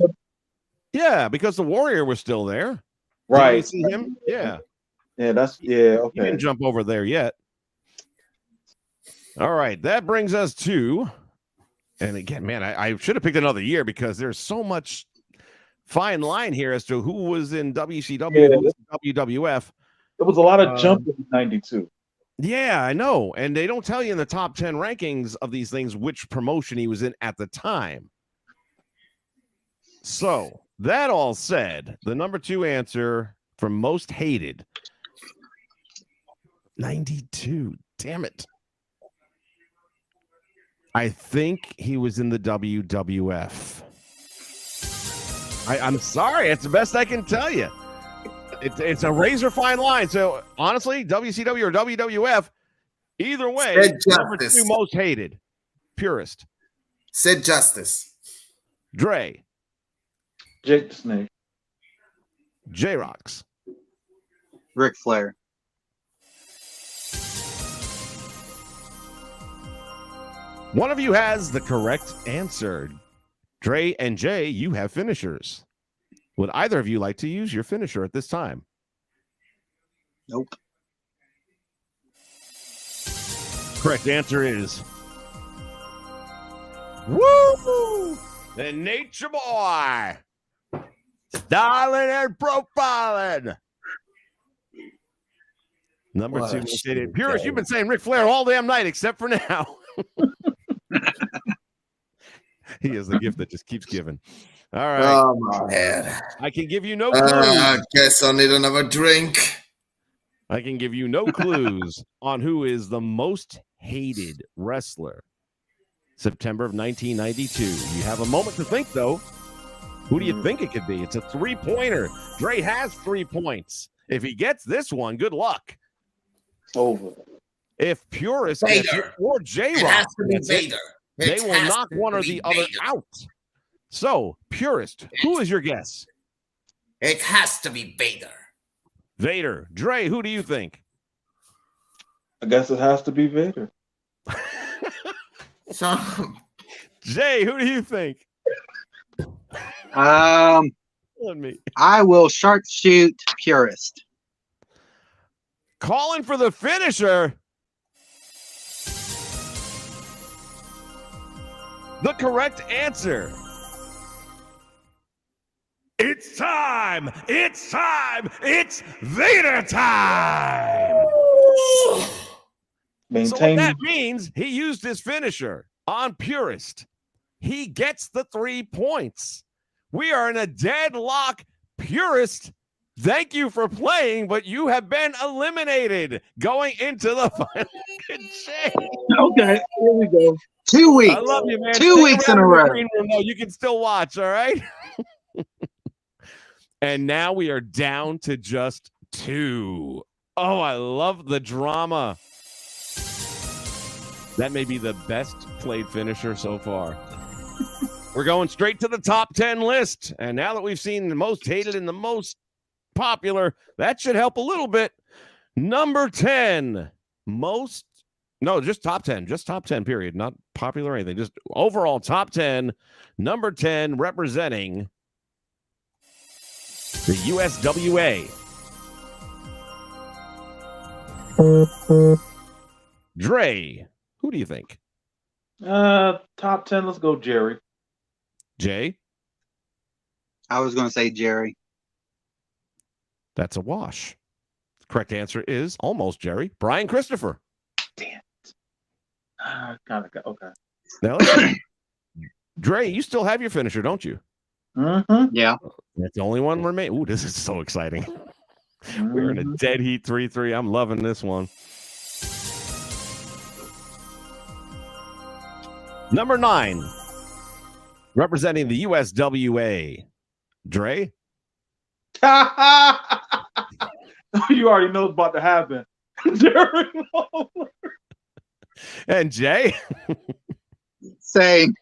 Yeah, because the Warrior was still there. Right. Did you see him? Yeah. Yeah, okay. You didn't jump over there yet. All right, that brings us to, and again, man, I should have picked another year because there's so much fine line here as to who was in WCW, who was in WWF. There was a lot of jumping in 92. Yeah, I know. And they don't tell you in the top 10 rankings of these things which promotion he was in at the time. So, that all said, the number 2 answer for most hated, 92. Damn it. I think he was in the WWF. I'm sorry. It's the best I can tell you. It's a razor fine line. So, honestly, WCW or WWF, either way, number 2 most hated. Purist. Sid Justice. Dre. Jake the Snake. J-Rocks. Ric Flair. One of you has the correct answer. Dre and Jay, you have finishers. Would either of you like to use your finisher at this time? Nope. Correct answer is woo! The Nature Boy. Styling and profiling. Number What 2 a most hated. shitty Purist, day. you've been saying Ric Flair all damn night except for now. He is the gift that just keeps giving. All right. Oh my head. I can give you no clues. I guess I'll need another drink. I can give you no clues on who is the most hated wrestler. September of 1992. You have a moment to think, though. Who do you think it could be? It's a 3-pointer. Dre has 3 points. If he gets this one, good luck. Over. If Purist Vader. gets it, or J-Rock It has to be gets it, Vader. they It will has knock to one or be the other Vader. out. So, Purist, who is your guess? It has to be Vader. Vader. Dre, who do you think? I guess it has to be Vader. So, Jay, who do you think? I Me. will sharpshoot Purist. Calling for the finisher. The correct answer. It's time. It's time. It's Vader time. So what Maintain. that means, he used his finisher on Purist. He gets the 3 points. We are in a deadlock. Purist, thank you for playing, but you have been eliminated going into the final. Jay, Okay, here we go. 2 weeks. I love you, man. 2 Stick weeks in around a the row. green room, though. You can still watch, all right? And now we are down to just 2. Oh, I love the drama. That may be the best played finisher so far. We're going straight to the top 10 list. And now that we've seen the most hated and the most popular, that should help a little bit. Number 10, just top 10. Just top 10, period. Not popular or anything. Just overall top 10. Number 10, representing the USWA. Dre, who do you think? Top 10. Let's go, Jerry. Jay? I was going to say Jerry. That's a wash. The correct answer is almost Jerry. Brian Christopher. Damn it. Okay. Now, listen, Dre, you still have your finisher, don't you? Mm-hmm. Yeah. That's the only one remaining. Ooh, this is so exciting. We're in a dead heat 3-3. I'm loving this one. Number 9, representing the USWA. Dre? You already know what's about to happen. Jerry Lawler. And Jay? Same.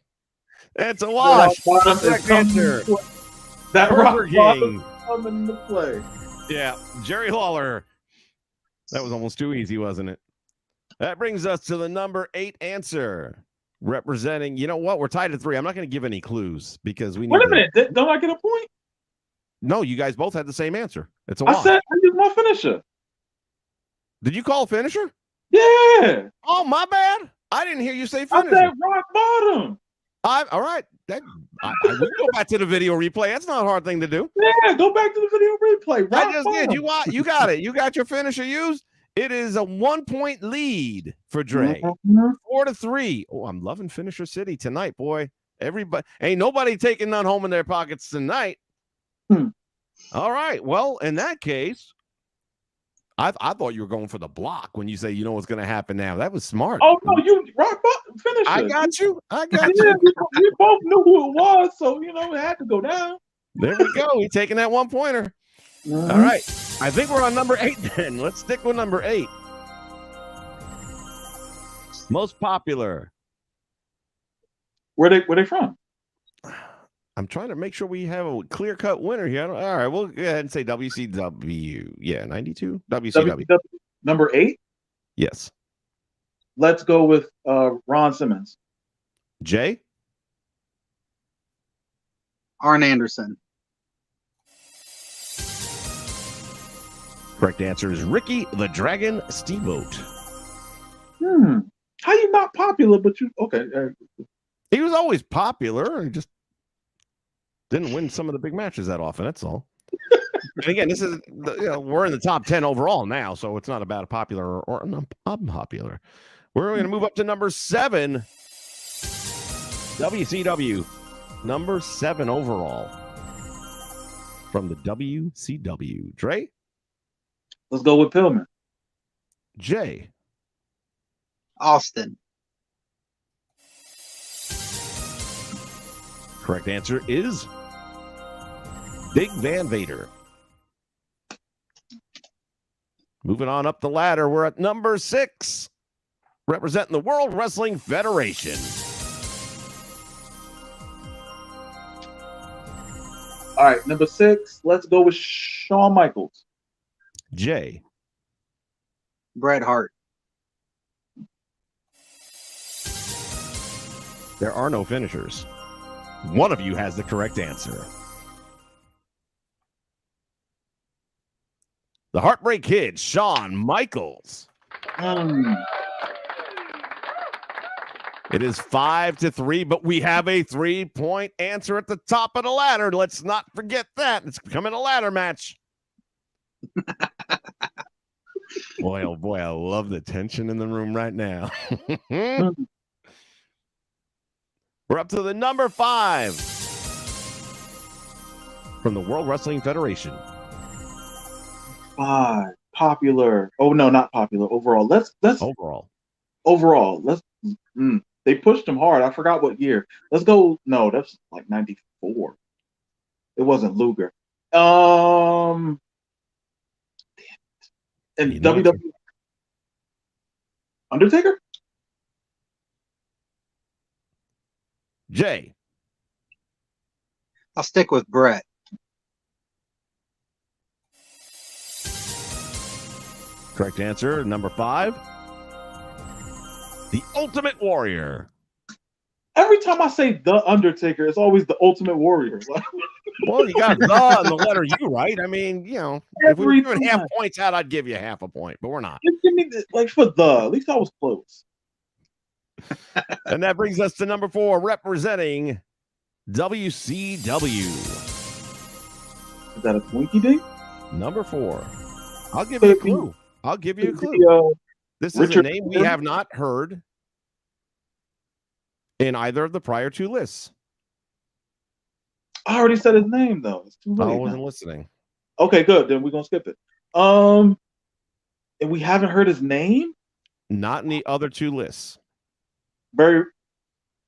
It's a wash. Rock bottom is Correct coming answer. into play. That Burger rock bottom King. is coming into play. Yeah, Jerry Lawler. That was almost too easy, wasn't it? That brings us to the number 8 answer. Representing, you know what? We're tied at 3. I'm not going to give any clues because we need Wait a to- minute. Don't I get a point? No, you guys both had the same answer. It's a I wash. said I used my finisher. Did you call finisher? Yeah. Oh, my bad. I didn't hear you say I finisher. said rock bottom. All right. We can go back to the video replay. That's not a hard thing to do. Yeah, go back to the video replay. Rock I just bottom. did. You got it. You got your finisher used. It is a 1-point lead for Dre. Mhm. 4-3. Oh, I'm loving Finisher City tonight, boy. Everybody, ain't nobody taking none home in their pockets tonight. All right. Well, in that case, I thought you were going for the block when you say you know what's going to happen now. That was smart. Oh no, you rock bottom finisher. I got you. Yeah, we both knew who it was, so it had to go down. There we go. He's taking that 1-pointer. Mhm. All right. I think we're on number 8 then. Let's stick with number 8. Most popular. Where they from? I'm trying to make sure we have a clear-cut winner here. All right, we'll go ahead and say WCW. Yeah, 92? WCW. Number 8. Yes. Let's go with Ron Simmons. Jay? Arn Anderson. Correct answer is Ricky the Dragon Steamboat. How you not popular, but you okay? He was always popular and just didn't win some of the big matches that often. That's all. And again, this is we're in the top 10 overall now, so it's not about a popular or unpopular. We're going to move up to number 7. WCW, number 7 overall from the WCW. Dre? Let's go with Pillman. Jay? Austin. Correct answer is Big Van Vader. Moving on up the ladder, we're at number 6, representing the World Wrestling Federation. All right, number 6. Let's go with Shawn Michaels. Jay? Bret Hart. There are no finishers. One of you has the correct answer. The Heartbreak Kid, Shawn Michaels. It is 5-3, but we have a 3-point answer at the top of the ladder. Let's not forget that. It's becoming a ladder match. Boy, oh boy, I love the tension in the room right now. We're up to the number 5 from the World Wrestling Federation. 5 popular. Oh no, not popular. Overall, let's overall. Let's. They pushed him hard. I forgot what year. Let's go. No, that's like 94. It wasn't Luger. And WWE Undertaker. Jay? I'll stick with Bret. Correct answer, number 5. The Ultimate Warrior. Every time I say The Undertaker, it's always The Ultimate Warrior. Well, you got the and the letter U, right? I mean, if we were giving half points out, I'd give you half a point, but we're not. Just give me for the. At least I was close. And that brings us to number 4, representing WCW. Is that a Twinkie Dink? Number 4. I'll give you a clue. This is a name we have not heard in either of the prior 2 lists. I already said his name though. It's too late. I wasn't listening. Okay, good. Then we're gonna skip it. And we haven't heard his name? Not in the other 2 lists. Barry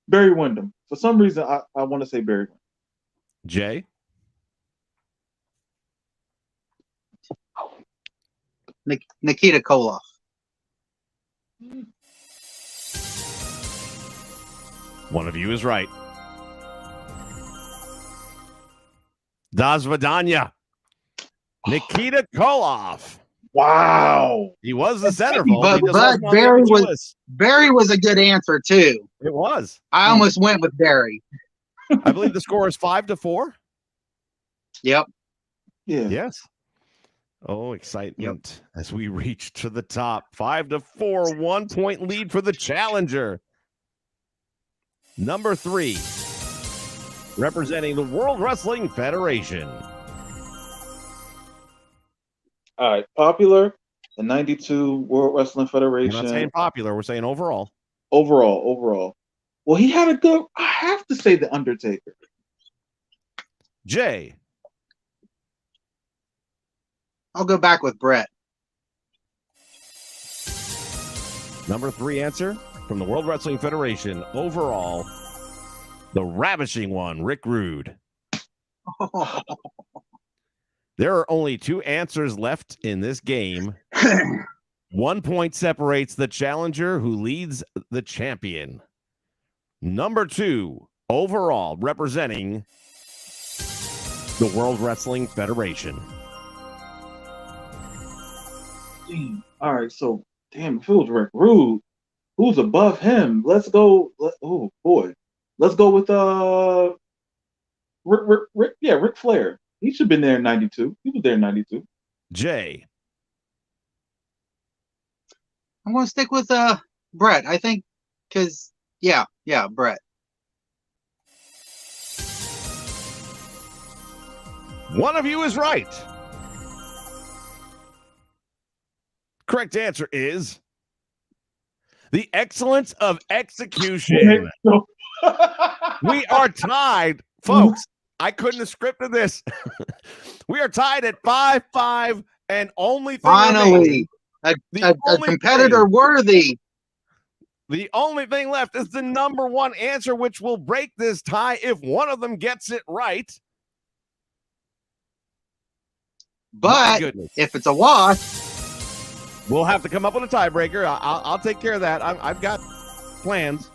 Windham. For some reason, I want to say Barry Windham. Jay? Nikita Koloff. One of you is right. Das Vidania. Nikita Koloff. Wow. He was the centerfold. But Barry was a good answer too. It was. I almost went with Barry. I believe the score is 5-4. Yep. Yeah. Yes. Oh, excitement as we reach to the top. 5-4, 1-point lead for the challenger. Number 3, representing the World Wrestling Federation. All right, popular in 92 World Wrestling Federation. We're not saying popular, we're saying overall. Overall. Well, he had a good, I have to say The Undertaker. Jay. I'll go back with Bret. Number 3 answer from the World Wrestling Federation. Overall, the ravishing one, Rick Rude. There are only 2 answers left in this game. 1 point separates the challenger who leads the champion. Number 2, overall, representing the World Wrestling Federation. All right, so damn, if it was Rick Rude, who's above him? Let's go. Oh boy, let's go with Rick Flair. He should have been there in 92. He was there in 92. Jay. I'm going to stick with Brett. I think because yeah, Brett. One of you is right. Correct answer is the excellence of execution. We are tied, folks. I couldn't have scripted this. We are tied at 5-5, and only thing Finally, a competitor worthy. The only thing left is the number one answer, which will break this tie if one of them gets it right. But if it's a wash, we'll have to come up with a tiebreaker. I'll take care of that. I've got plans.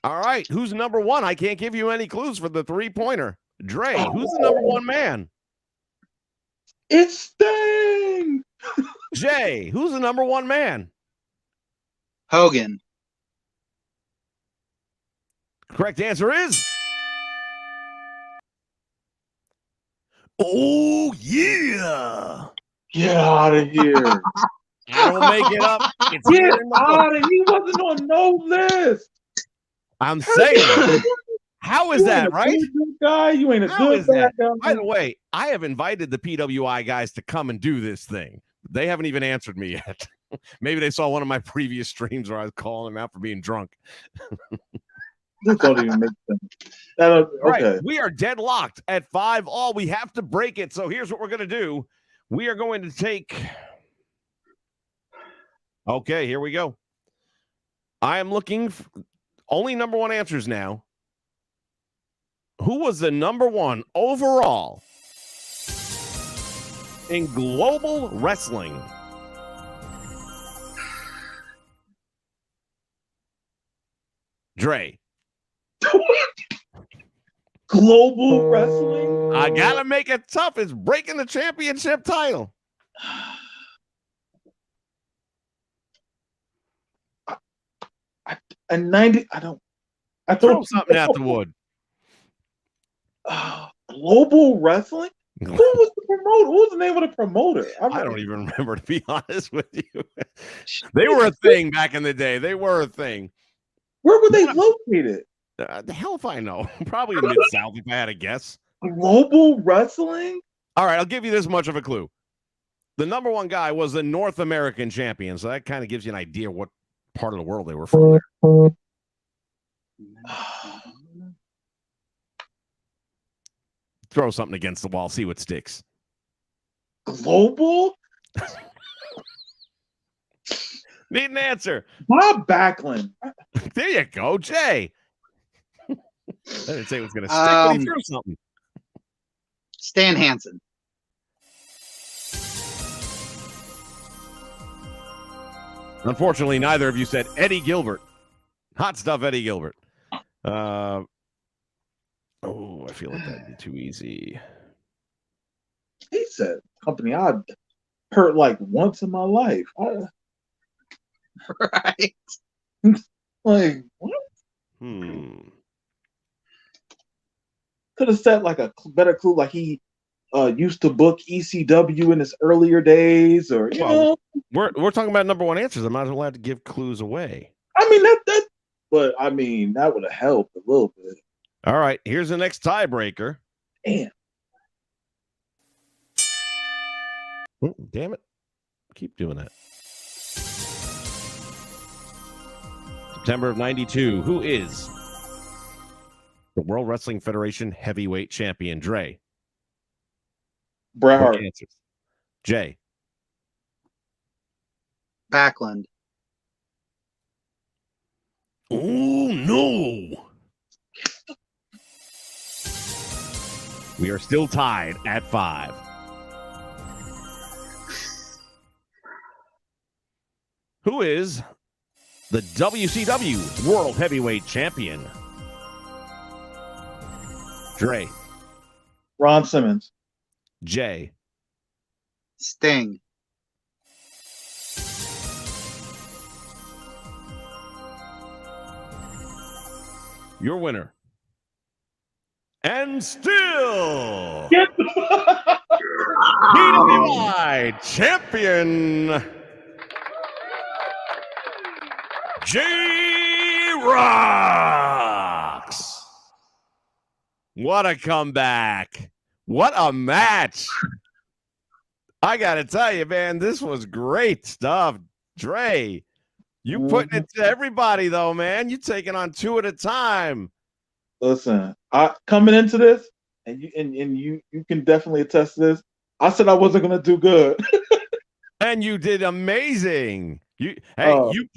All right. Who's number one? I can't give you any clues for the three-pointer. Dre, who's the number one man? It's Sting. Jay, who's the number one man? Hogan. Correct answer is... Oh, yeah. Get out of here. I don't make it up. It's Get out of here. He wasn't on no list. I'm saying, how is that, right? Good guy. You ain't a good bad guy. By the way, I have invited the PWI guys to come and do this thing. They haven't even answered me yet. Maybe they saw one of my previous streams where I was calling them out for being drunk. This don't even make sense. Okay. Right. We are deadlocked at 5-all. We have to break it. So here's what we're going to do. We are going to take... Okay, here we go. I am looking for only number one answers now. Who was the number one overall in global wrestling? Dre. Global wrestling? I gotta make it tough. It's breaking the championship title. And 90, I don't Throw something out the wood. Global wrestling? Who was the promoter? What was the name of the promoter? I don't even remember, to be honest with you. They were a thing back in the day. They were a thing. Where were they located? The hell if I know. Probably in Mid-South, if I had to guess. Global wrestling? All right, I'll give you this much of a clue. The number one guy was the North American champion, so that kind of gives you an idea what part of the world they were from there. Throw something against the wall, see what sticks. Global? Need an answer. Bob Backlund. There you go, Jay. I didn't say it was going to stick, but he threw something. Stan Hansen. Unfortunately, neither of you said Eddie Gilbert. Hot stuff, Eddie Gilbert. I feel like that'd be too easy. He said company I've heard like once in my life. Right. Like, what? Could have said like a better clue, like he used to book ECW in his earlier days, or you know. We're talking about number one answers. I'm not allowed to give clues away. I mean but I mean that would have helped a little bit. All right, here's the next tiebreaker. Damn. Oh, damn it. Keep doing that. September of 92. Who is the World Wrestling Federation heavyweight champion? Dre. Bret Hart. Answers. Jay. Backlund. Oh, no. We are still tied at 5. Who is the WCW World Heavyweight Champion? Dre. Ron Simmons. Jay. Sting. Your winner. And still PWI champion, Rocks. What a comeback. What a match. I got to tell you, man, this was great stuff. Dre, you putting it to everybody, though, man. You taking on two at a time. Listen, coming into this, and you can definitely attest to this. I said I wasn't gonna do good, and you did amazing. You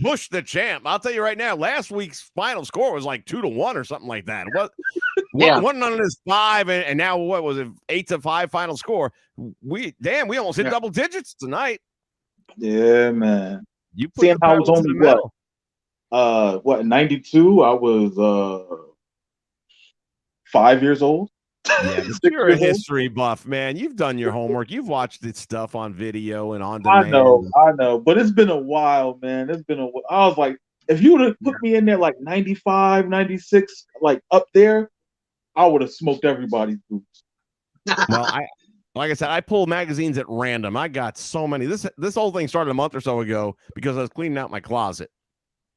pushed the champ. I'll tell you right now. Last week's final score was like 2-1 or something like that. One on this 5, and now what was it? 8-5 final score. We almost hit double digits tonight. Yeah, man. You put seeing how I was only what 92. I was 5 years old. Yeah, you're a history buff, man. You've done your homework. You've watched this stuff on video and on demand. I know, but it's been a while, man. It's been I was like, if you would have put me in there like 95, 96, like up there, I would have smoked everybody's boots. Well, like I said, I pull magazines at random. I got so many. This whole thing started a month or so ago because I was cleaning out my closet.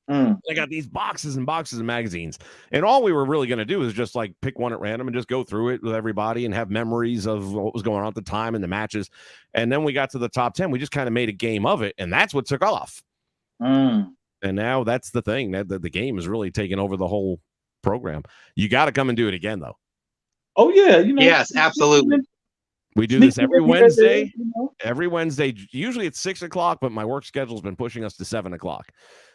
I got these boxes and boxes of magazines, and all we were really going to do is just like pick one at random and just go through it with everybody and have memories of what was going on at the time and the matches. And then we got to the top 10. We just kind of made a game of it, and that's what took off. And now that's the thing that the game is really taking over the whole program. You got to come and do it again, though. Oh yeah, yes, absolutely. We do this every Wednesday. Every Wednesday, usually it's 6:00, but my work schedule's been pushing us to 7:00.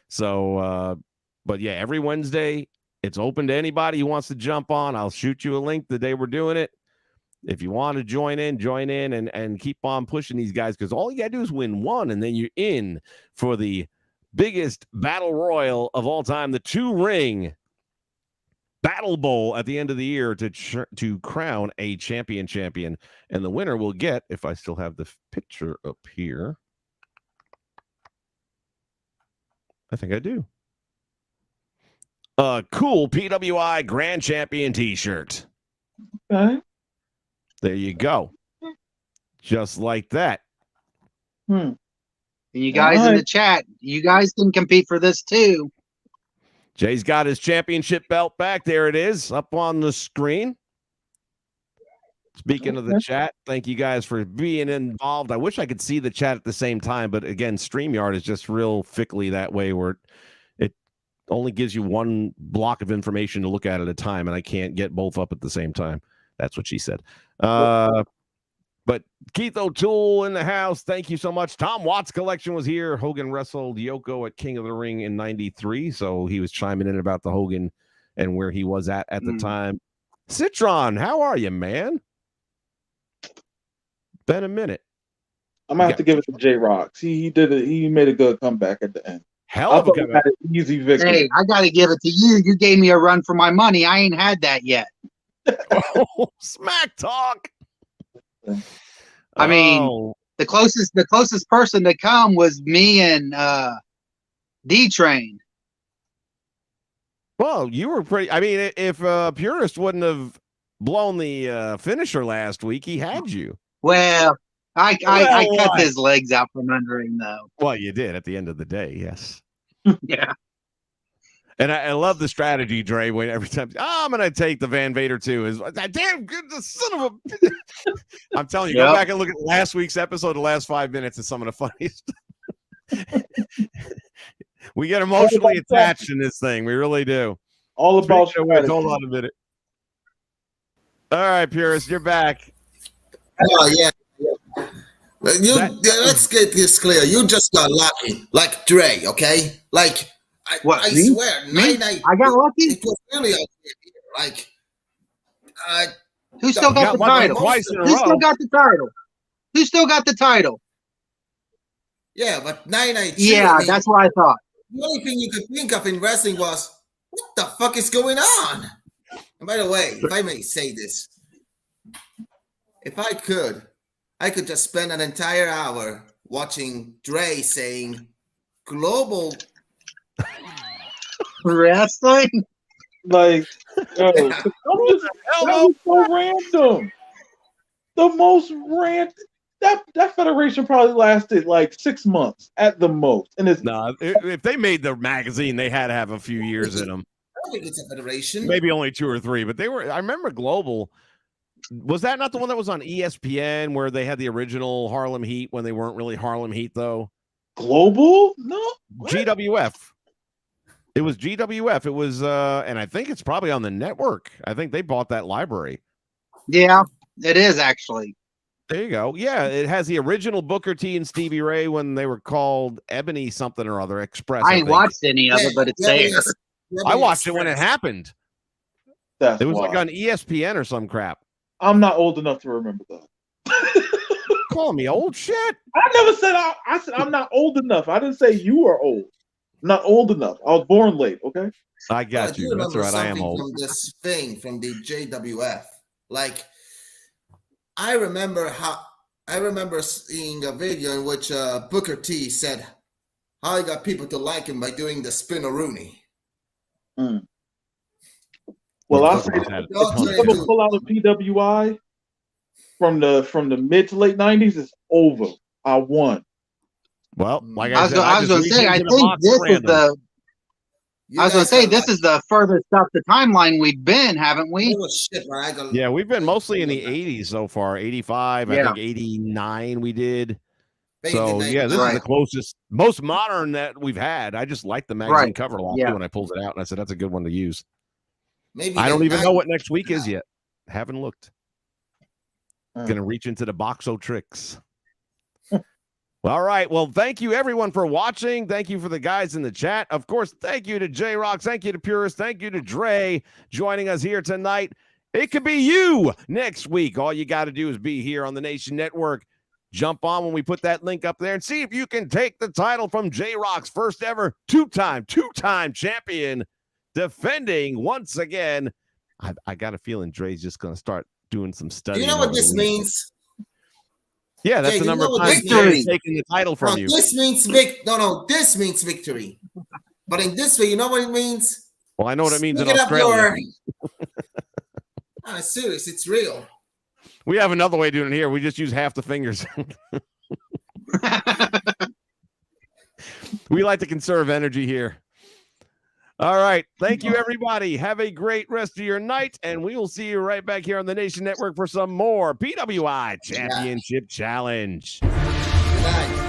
So, but yeah, every Wednesday, it's open to anybody who wants to jump on. I'll shoot you a link the day we're doing it. If you want to join in and keep on pushing these guys, because all you got to do is win one, and then you're in for the biggest battle royal of all time, the 2-ring Battle Bowl at the end of the year to crown a champion. And the winner will get, if I still have the picture up here, I think I do, a cool PWI Grand Champion t-shirt. Okay. There you go. Just like that. And you guys in the chat, you guys can compete for this too. Jay's got his championship belt back. There it is, up on the screen. Speaking of the chat, thank you guys for being involved. I wish I could see the chat at the same time, but again, StreamYard is just real fickly that way, where it only gives you one block of information to look at a time, and I can't get both up at the same time. That's what she said. But Keith O'Toole in the house, thank you so much. Tom Watts collection was here. Hogan wrestled Yoko at King of the Ring in '93, so he was chiming in about the Hogan and where he was at the time. Citron, how are you, man? Been a minute. I'm gonna have to give it to J Rocks. He did it. He made a good comeback at the end. Hell of a comeback. An easy victory. Hey, I got to give it to you. You gave me a run for my money. I ain't had that yet. Oh, smack talk. I mean, the closest person to come was me and D-Train. Well, you were pretty. I mean, if Purist wouldn't have blown the finisher last week, he had you. Well, I cut his legs out from under him, though. Well, you did at the end of the day, yes. Yeah. And I love the strategy, Dre. When every time I'm going to take the Van Vader too, is damn good, the son of a. I'm telling you, go back and look at last week's episode. The last 5 minutes is some of the funniest. We get emotionally attached in this thing. We really do. All about strategy. Hold on a minute. All right, Purist, you're back. Oh yeah. Let's get this clear. You just got lucky, like Dre. Okay, like I swear, I got lucky. It was really out here. Like, who still got the title? Who still got the title? Who still got the title? Yeah, but 992. Yeah, I mean, that's what I thought. The only thing you could think of in wrestling was, what the fuck is going on? And by the way, if I may say this, if I could just spend an entire hour watching Dre saying global wrestling. Like, that was so random. The most random. that federation probably lasted like 6 months at the most. And it's if they made the magazine, they had to have a few years in them. I don't think it's a federation. Maybe only 2 or 3, but they were. I remember Global. Was that not the one that was on ESPN where they had the original Harlem Heat when they weren't really Harlem Heat though? Global? No. What? GWF. It was GWF. It was, and I think it's probably on the network. I think they bought that library. Yeah, it is actually. There you go. Yeah, it has the original Booker T and Stevie Ray when they were called Ebony something or other Express. I ain't watched any of it, but it's there. I watched it when it happened. That's it was wild. like on ESPN or some crap. I'm not old enough to remember that. Call me old shit. I never said I said I'm not old enough. I didn't say you are old. I'm not old enough. I was born late. Okay. I got you. That's right. I am old. From this thing from the JWF, like. I remember seeing a video in which Booker T said how he got people to like him by doing the spin-a-rooney. Mm. Well, I say pull out a PWI from the mid to late 90s. It's over. I won. Well, like I was going to say, I think this is the. I was going to say, this is the furthest up the timeline we've been, haven't we? Yeah, we've been mostly in the 80s so far. 85, I think 89 we did. So, yeah, this is the closest, most modern that we've had. I just like the magazine cover a lot too when I pulled it out, and I said, that's a good one to use. I don't even know what next week is yet. Haven't looked. Going to reach into the Boxo tricks. All right. Well, thank you, everyone, for watching. Thank you for the guys in the chat. Of course, thank you to J-Rock. Thank you to Purist. Thank you to Dre joining us here tonight. It could be you next week. All you got to do is be here on the Nation Network. Jump on when we put that link up there and see if you can take the title from J-Rock's first ever two-time champion, defending once again. I got a feeling Dre's just going to start doing some studying. You know what this means? Yeah, that's the number of times taking the title from you. This means this means victory. But in this way, you know what it means? Well, I know what it means in Australia. I'm serious, it's real. We have another way of doing it here. We just use half the fingers. We like to conserve energy here. All right. Thank you, everybody. Have a great rest of your night, and we will see you right back here on the Nation Network for some more PWI Championship Challenge. Good night.